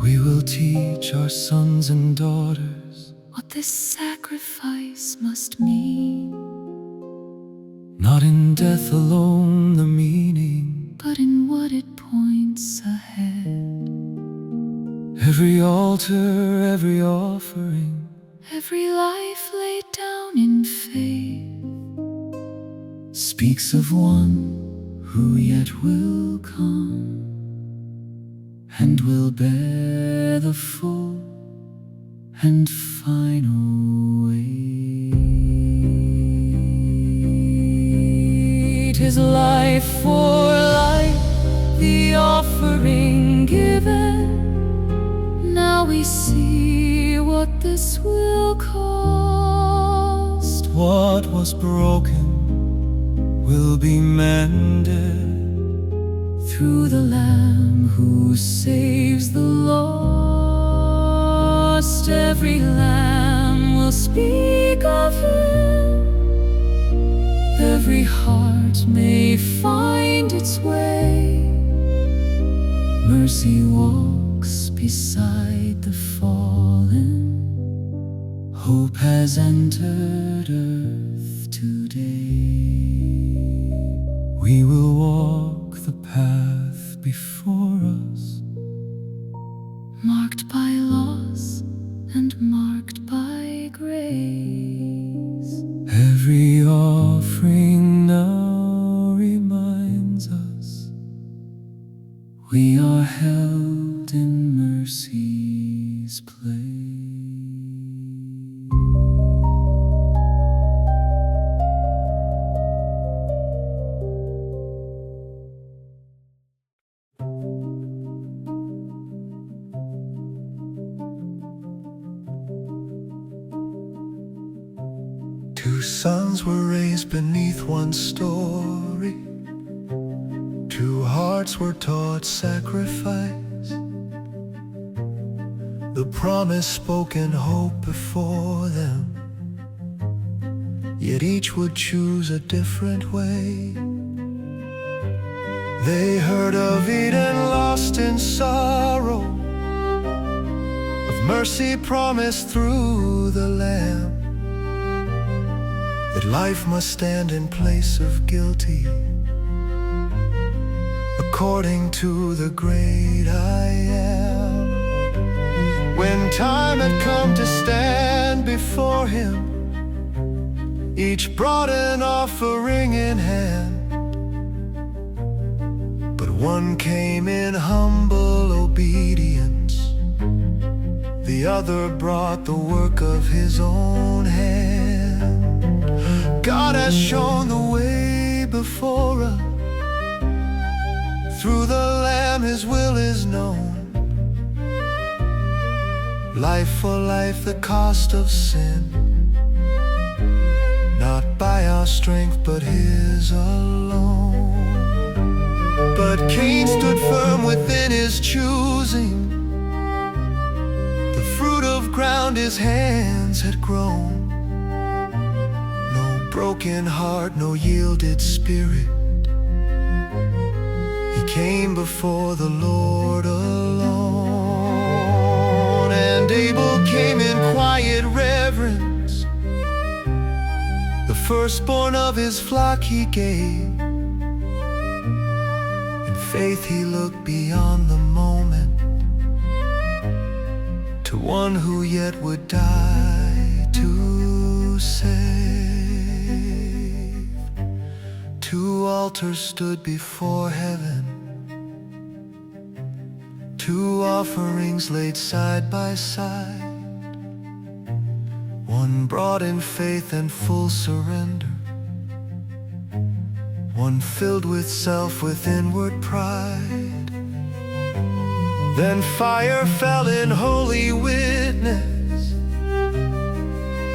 S4: We will teach our sons and daughters
S3: What this sacrifice must mean,
S4: not in death alone the meaning,
S3: but in what it points ahead.
S4: every altar, every offering,
S3: Every life laid down in faith
S4: speaks of one who yet will come and will bear the full and final weight.
S3: His life for life, the offering given. Now we see what this will cost.
S4: What was broken will be mended
S3: Through the Lamb who saves the lost. Every lamb will speak of Him. Every heart may find its way. Mercy walks beside the fallen. Hope has entered earth today. We will walk the path before us, marked by loss and marked by grace. Every offering now reminds us we are held in mercy's place.
S4: Two sons were raised beneath one story. Two hearts were taught sacrifice. The promise spoken hope before them, yet each would choose a different way. They heard of Eden lost in sorrow, of mercy promised through the Lamb, that life must stand in place of guilty, according to the great I Am. When time had come to stand before Him, each brought an offering in hand. But one came in humble obedience, the other brought the work of his own hand. God has shown the way before us. Through the Lamb His will is known. Life for life, the cost of sin, not by our strength but His alone. But Cain stood firm within his choosing. The fruit of ground his hands had grown. No broken heart, no yielded spirit. He came before the Lord alone. And Abel came in quiet reverence. The firstborn of his flock he gave. In faith he looked beyond the moment, to one who yet would die to save. Two altars stood before heaven, two offerings laid side by side. One brought in faith and full surrender, one filled with self, with inward pride. Then fire fell in holy witness,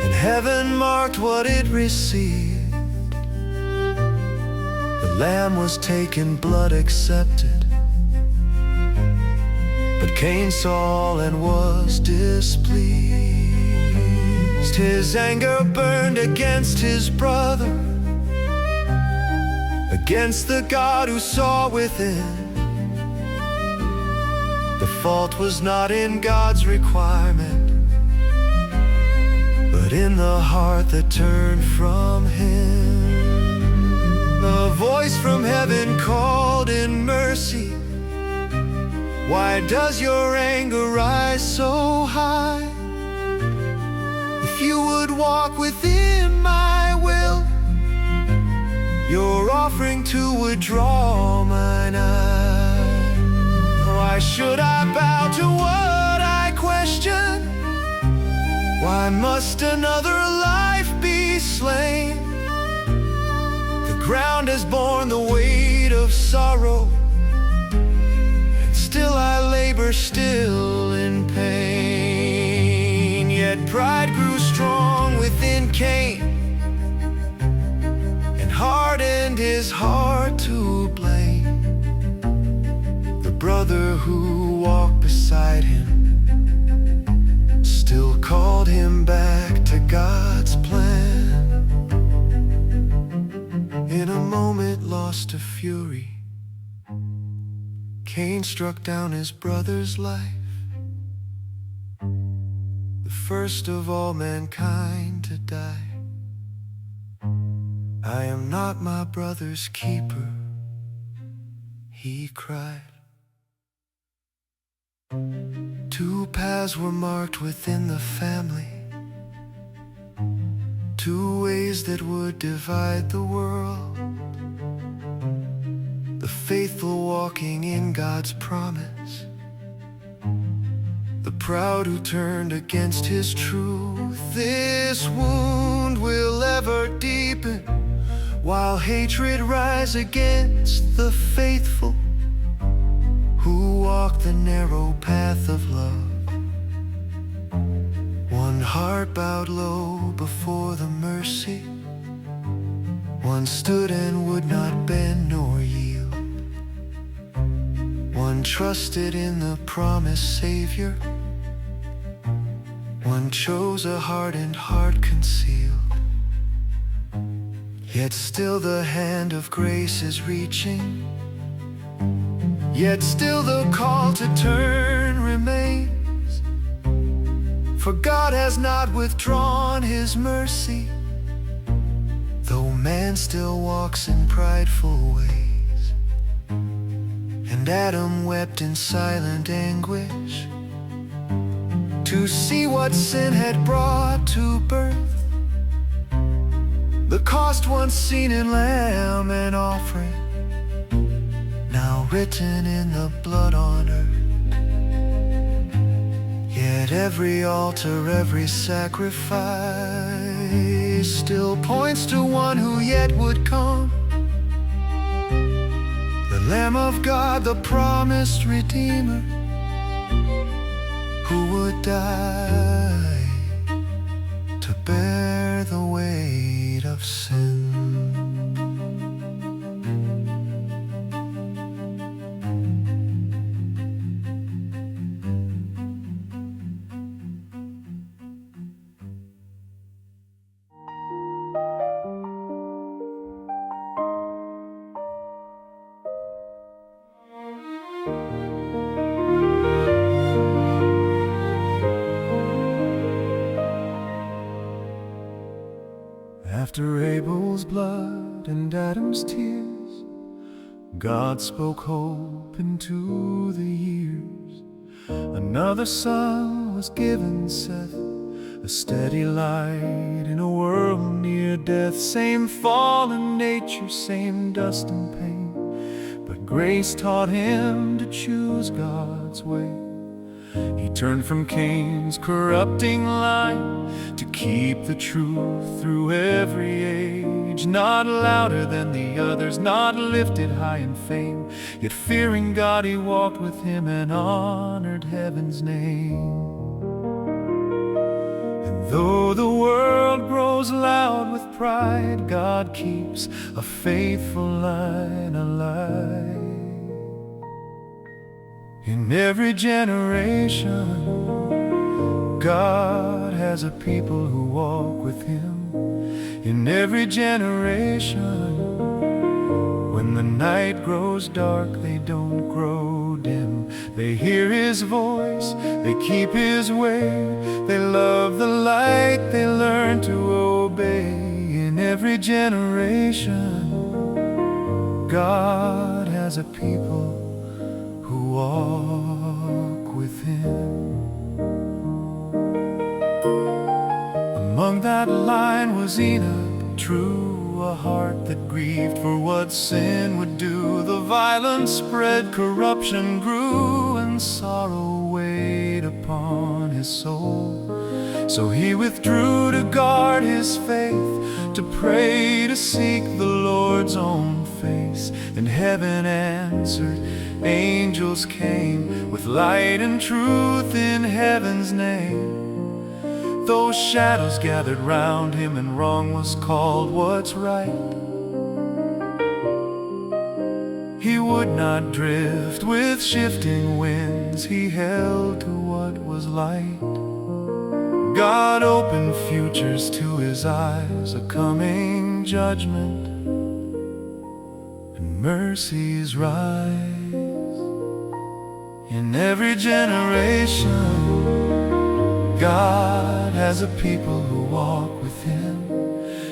S4: and heaven marked what it received. The Lamb was taken, blood accepted, but Cain saw all and was displeased. His anger burned against his brother, against the God who saw within. The fault was not in God's requirement, but in the heart that turned from Him. A voice from heaven called in mercy, why does your anger rise so high? If you would walk within my will, your offering too would draw mine eye. Why should I bow to what I question? Why must another life be slain? The ground has borne the weight of sorrow, and still I labor still in pain. Yet pride grew strong within Cain, and hardened his heart to blame. The brother who walked beside him still called him back to God's plan. struck down his brother's life, the first of all mankind to die. I am not my brother's keeper, he cried. Two paths were marked within the family, two ways that would divide the world. The faithful walking in God's promise, the proud who turned against His truth. This wound will ever deepen, while hatred rise against the faithful who walk the narrow path of love. One heart bowed low before the mercy, one stood and would not bend nor yield. One trusted in the promised Savior, one chose a hardened heart concealed. Yet still the hand of grace is reaching, yet still the call to turn remains. For God has not withdrawn His mercy, though man still walks in prideful ways. And Adam wept in silent anguish to see what sin had brought to birth. The cost once seen in lamb and offering, now written in the blood on earth. Yet every altar, every sacrifice still points to one who yet would come, the Lamb of God, the promised Redeemer, who would die to bear the weight of sin. After Abel's blood and Adam's tears, God spoke hope into the years. Another son was given Seth, a steady light in a world near death. Same fallen nature, same dust and pain, but grace taught him to choose God's way. He turned from Cain's corrupting line to keep the truth through every age. Not louder than the others, not lifted high in fame, yet fearing God he walked with him and honored heaven's name. And though the world grows loud with pride, God keeps a faithful line alive. In every generation, God has a people who walk with Him. In every generation, when the night grows dark, they don't grow dim. They hear His voice, they keep His way. They love the light, they learn to obey. In every generation, God has a people who walk with Him. Among that line was Enoch, true, a heart that grieved for what sin would do. The violence spread, corruption grew, and sorrow weighed upon his soul. So he withdrew to guard his faith, to pray, to seek the Lord's own face. And heaven answered, angels came with light and truth in heaven's name. Those shadows gathered round him, and wrong was called what's right. He would not drift with shifting winds, he held to what was light. God opened futures to his eyes, a coming judgment and mercy's rise. In every generation, God has a people who walk with Him.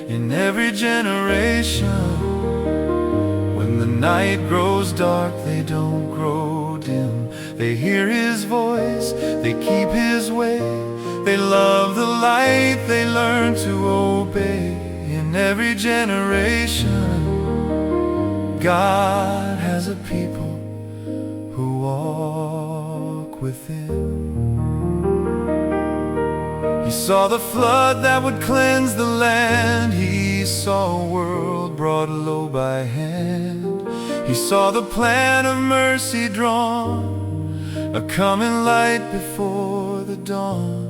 S4: In every generation, when the night grows dark, they don't grow dim. They hear His voice, they keep His way. They love the light, they learn to obey. In every generation, God has a people who walk with Him. He saw the flood that would cleanse the land. He saw a world brought low by hand. He saw the plan of mercy drawn, a coming light before the dawn.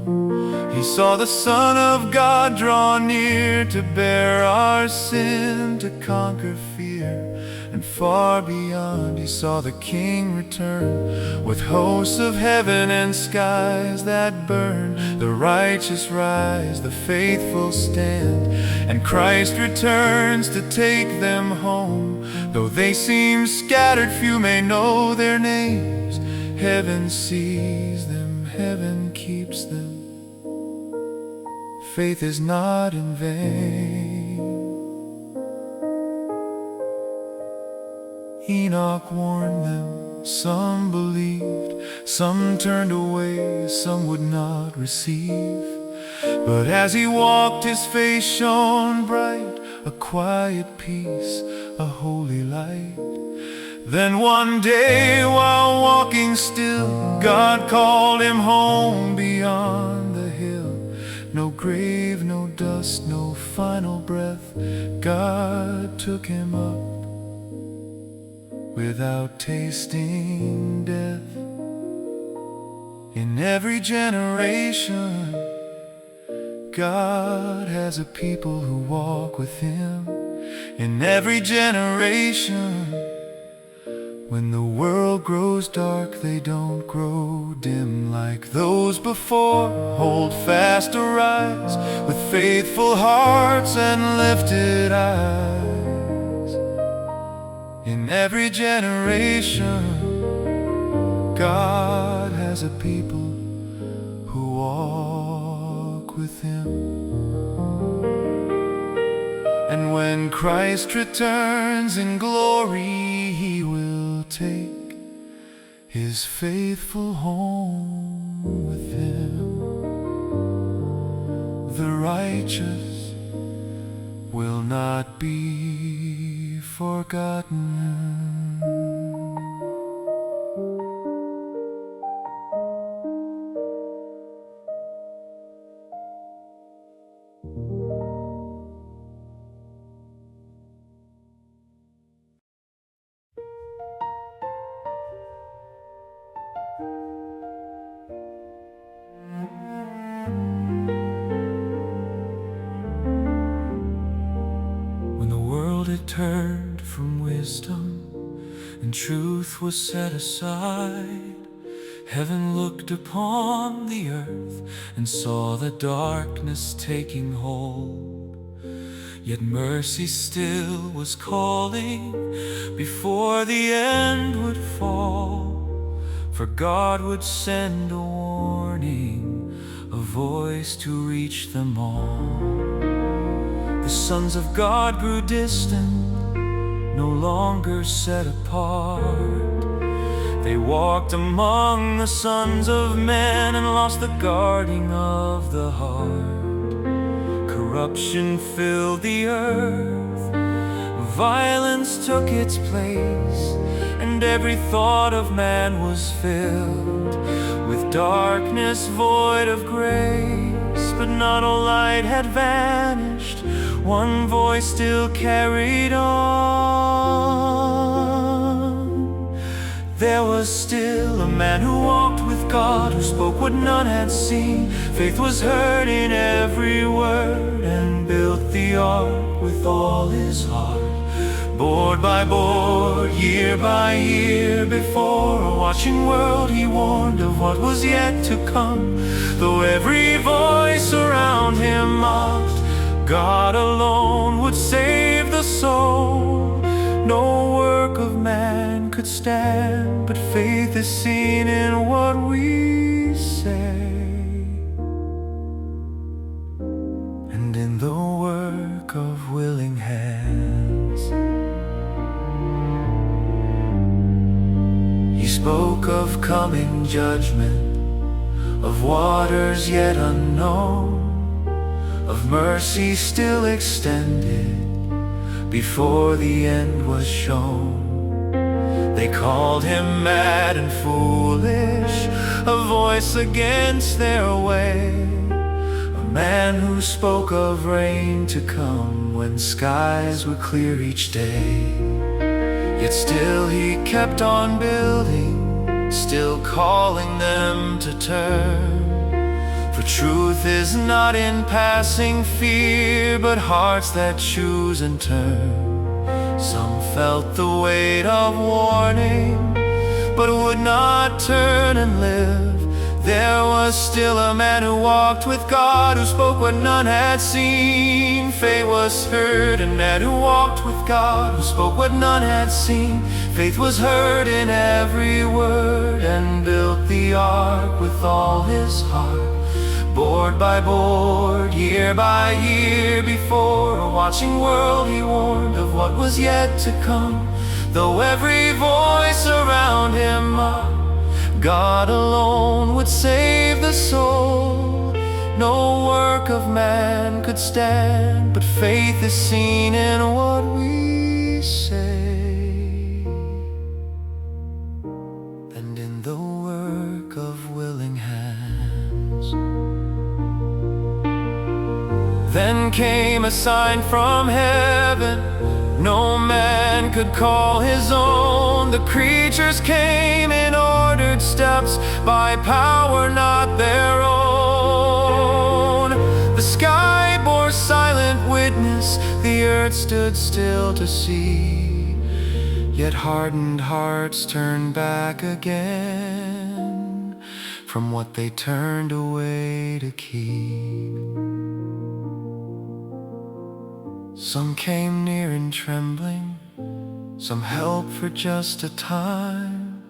S4: He saw the Son of God draw near to bear our sin, to conquer fear. And far beyond, He saw the King return, with hosts of heaven and skies that burn. The righteous rise, the faithful stand, and Christ returns to take them home. Though they seem scattered, few may know their names. Heaven sees them, heaven keeps them. Faith is not in vain. Enoch warned them, some believed, some turned away, some would not receive. But as he walked, his face shone bright, a quiet peace, a holy light. Then one day, while walking still, God called him home beyond the hill. No grave, no dust, no final breath, God took him up without tasting death. In every generation, God has a people who walk with Him. In every generation, when the world grows dark, they don't grow dim. Like those before, hold fast, arise, with faithful hearts and lifted eyes. In every generation, God has a people who walk with Him. And when Christ returns in glory, He will take His faithful home with Him. The righteous will not be forgotten. When the world had turned from wisdom and truth was set aside, heaven looked upon the earth and saw the darkness taking hold. Yet mercy still was calling before the end would fall. For God would send a warning, a voice to reach them all. The sons of God grew distant, no longer set apart. They walked among the sons of men and lost the guarding of the heart. Corruption filled the earth, violence took its place, and every thought of man was filled with darkness void of grace. But not all light had vanished, one voice still carried on. There was still a man who walked with God, who spoke what none had seen. Faith was heard in every word, and built the ark with all his heart. Board by board, year by year, before a watching world he warned of what was yet to come. Though every voice around him mocked, God alone would save the soul. No work of man could stand, but faith is seen in what we say, and in the work of willing hands. He spoke of coming judgment, of waters yet unknown, of mercy still extended before the end was shown. They called him mad and foolish, a voice against their way, a man who spoke of rain to come when skies were clear each day. Yet still he kept on building, still calling them to turn. For truth is not in passing fear, but hearts that choose and turn. Some felt the weight of warning, but would not turn and live. There was still a man who walked with God, who spoke what none had seen. Faith was heard, a man who walked with God, who spoke what none had seen. Faith was heard in every word, and built the ark with all his heart. Board by board, year by year, before a watching world he warned of what was yet to come. Though every voice around him mocked, God alone would save the soul. No work of man could stand, but faith is seen in what we say, and in the work of willing hands. Then came a sign from heaven no man could call his own. The creatures came in ordered steps, by power not their own. The sky bore silent witness, the earth stood still to see. Yet hardened hearts turned back again from what they turned away to keep. Some came near in trembling, some helped for just a time.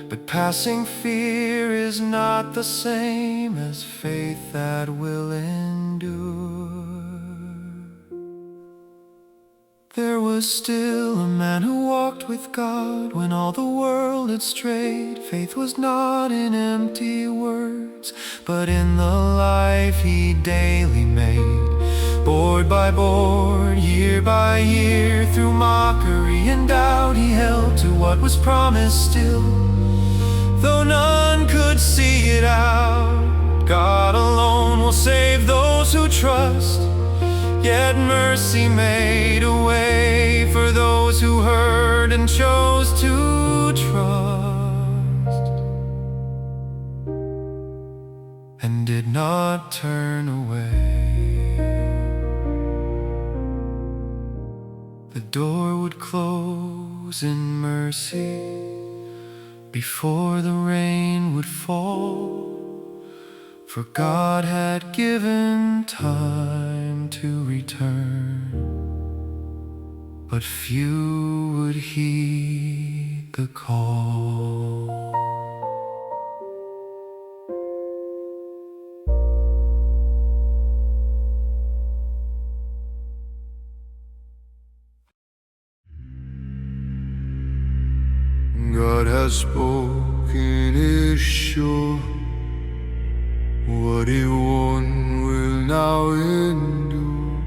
S4: But passing fear is not the same as faith that will endure. There was still a man who walked with God when all the world had strayed. Faith was not in empty words, but in the life he daily made. Board by board, year by year, through mockery and doubt, he held to what was promised still. Though none could see it out, God alone will save those who trust. Yet mercy made a way for those who heard and chose to trust, and did not turn away. The door would close in mercy before the rain would fall, for God had given time to return, but few would heed the call. God has spoken, is sure. What he won will now endure.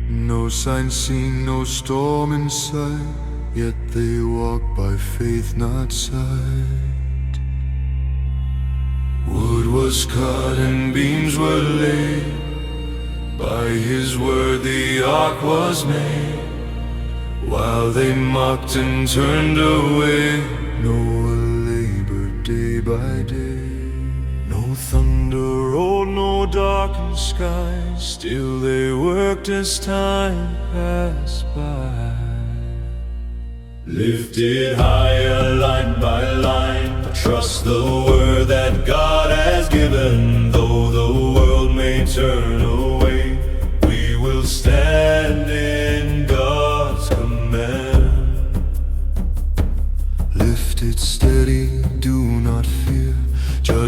S4: No sign seen, no storm in sight, yet they walk by faith, not sight. Wood was cut and beams were laid, by his word the ark was made. While they mocked and turned away, Noah labored day by day. No thunder rolled, no darkened skies, still they worked as time passed by.
S2: Lifted higher line by line, trust the word that God has given. Though the world may turn away, we will stand in God's command.
S4: Lift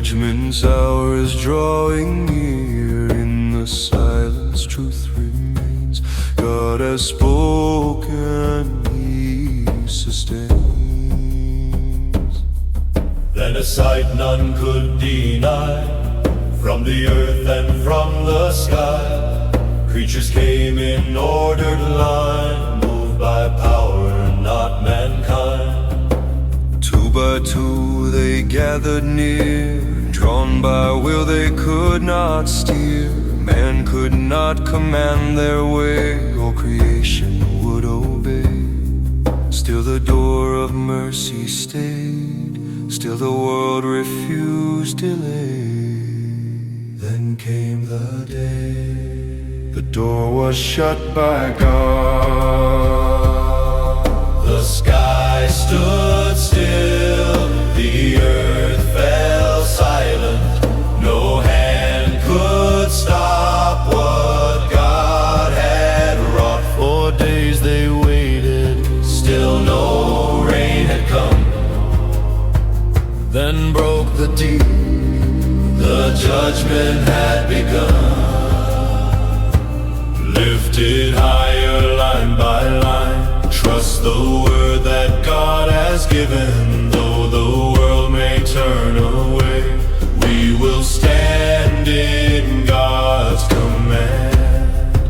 S4: Judgment's hour is drawing near. In the silence truth remains. God has spoken, He sustains.
S2: Then a sight none could deny, from the earth and from the sky, creatures came in ordered line, moved by power, not mankind.
S4: Two by two they gathered near, drawn by will they could not steer. Man could not command their way, all creation would obey. Still the door of mercy stayed, still the world refused delay. Then came the day, the door was shut by God.
S2: The sky stood still, the earth fell silent. No hand could stop what God had wrought.
S4: For days they waited,
S2: Still no rain had come.
S4: then broke the deep.
S2: The judgment had begun.
S4: Lifted higher line by line, trust the word that God has given. Though the world may turn away, we will stand in God's command.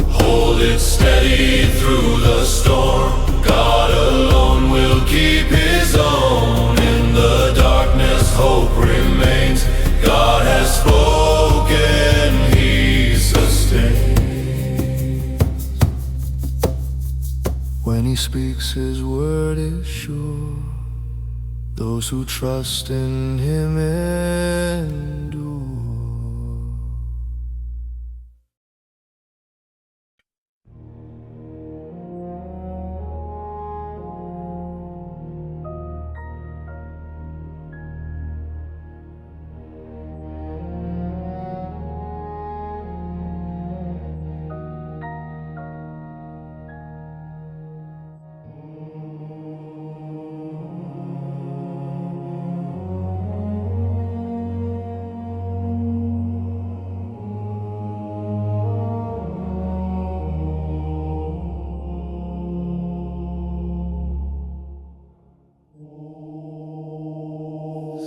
S2: Hold it steady through the storm. God alone will keep His own. In the darkness hope remains. God has spoken, He sustains.
S4: When He speaks, His word is sure. Those who trust in Him endure.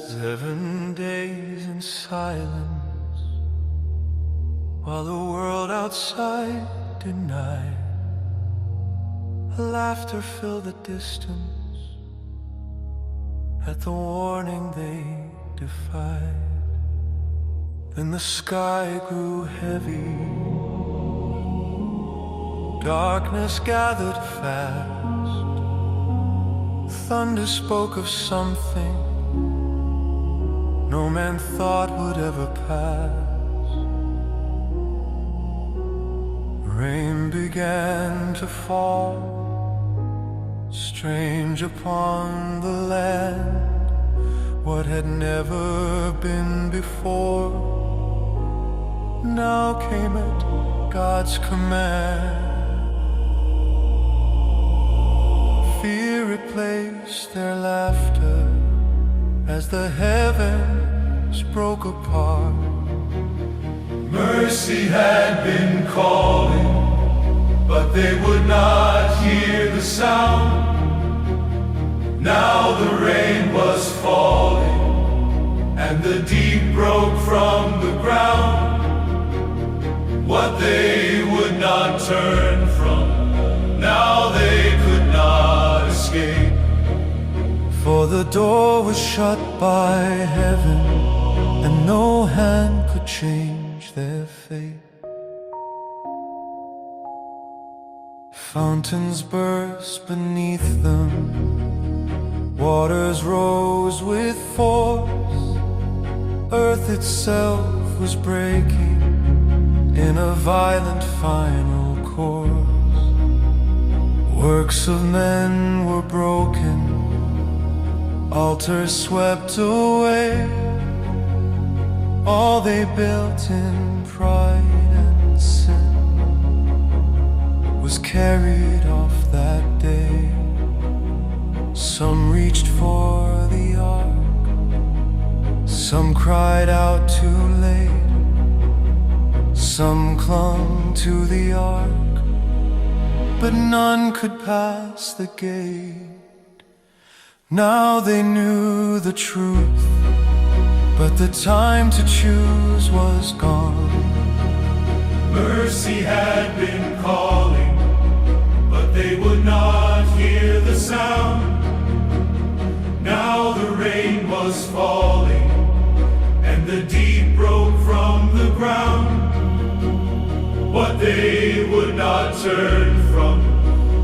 S4: 7 days in silence, while the world outside denied. Laughter filled the distance at the warning they defied. Then the sky grew heavy, darkness gathered fast. Thunder spoke of something no man thought would ever pass. Rain began to fall, strange upon the land, what had never been before. Now came at God's command. Fear replaced their laughter as the heavens broke apart.
S2: Mercy had been calling, but they would not hear the sound. Now the rain was falling, and the deep broke from the ground. What they would not turn from, now they could not escape. For the door was shut by heaven, and no hand could change their fate.
S4: Fountains burst beneath them, waters rose with force. Earth itself was breaking in a violent final course. Works of men were broken, altars swept away. All they built in pride and sin was carried off that day. Some reached for the ark, Some cried out too late, some clung to the ark, but none could pass the gate. Now they knew the truth, but the time to choose was gone.
S1: Mercy had been calling, but they would not hear the sound. Now the rain was falling, and the deep broke from the ground. What they would not turn from,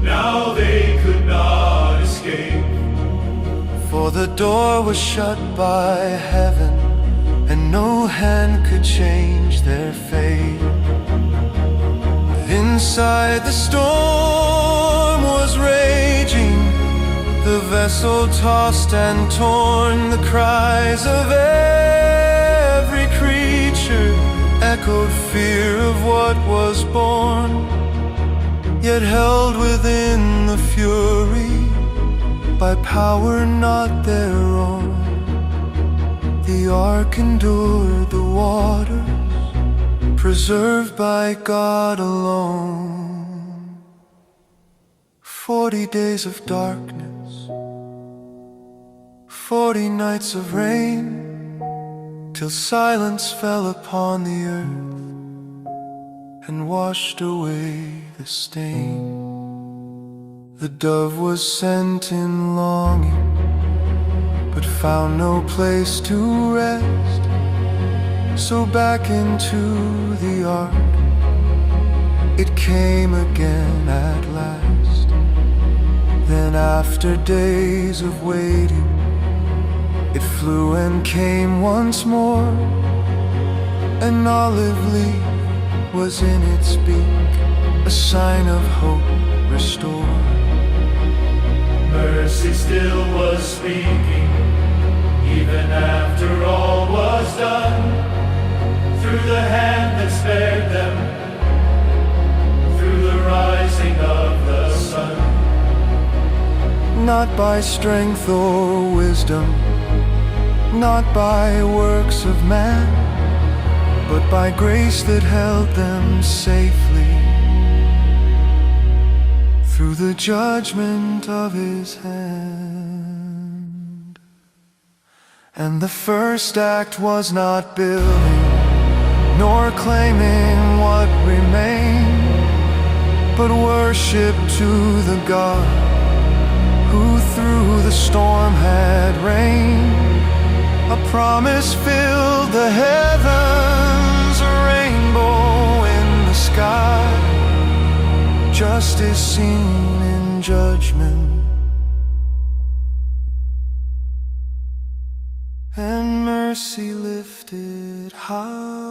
S1: now they could not escape.
S4: For the door was shut by heaven, and no hand could change their fate. Inside the storm was raging, the vessel tossed and torn. The cries of every creature echoed fear of what was born, yet held within the fury by power not their own. The ark endured the waters, preserved by God alone. 40 days of darkness, 40 nights of rain, till silence fell upon the earth and washed away the stain. The dove was sent in longing, but found no place to rest. So back into the ark it came again at last. Then after days of waiting, it flew and came once more. An olive leaf was in its beak, a sign of hope restored.
S1: Mercy still was speaking, even after all was done. Through the hand that spared them, through the rising of the sun.
S4: Not by strength or wisdom, not by works of man, but by grace that held them safely through the judgment of His hand. And the first act was not building, nor claiming what remained, but worship to the God who through the storm had reigned. A promise filled the heavens, a rainbow in the sky, justice seen in judgment, and mercy lifted high.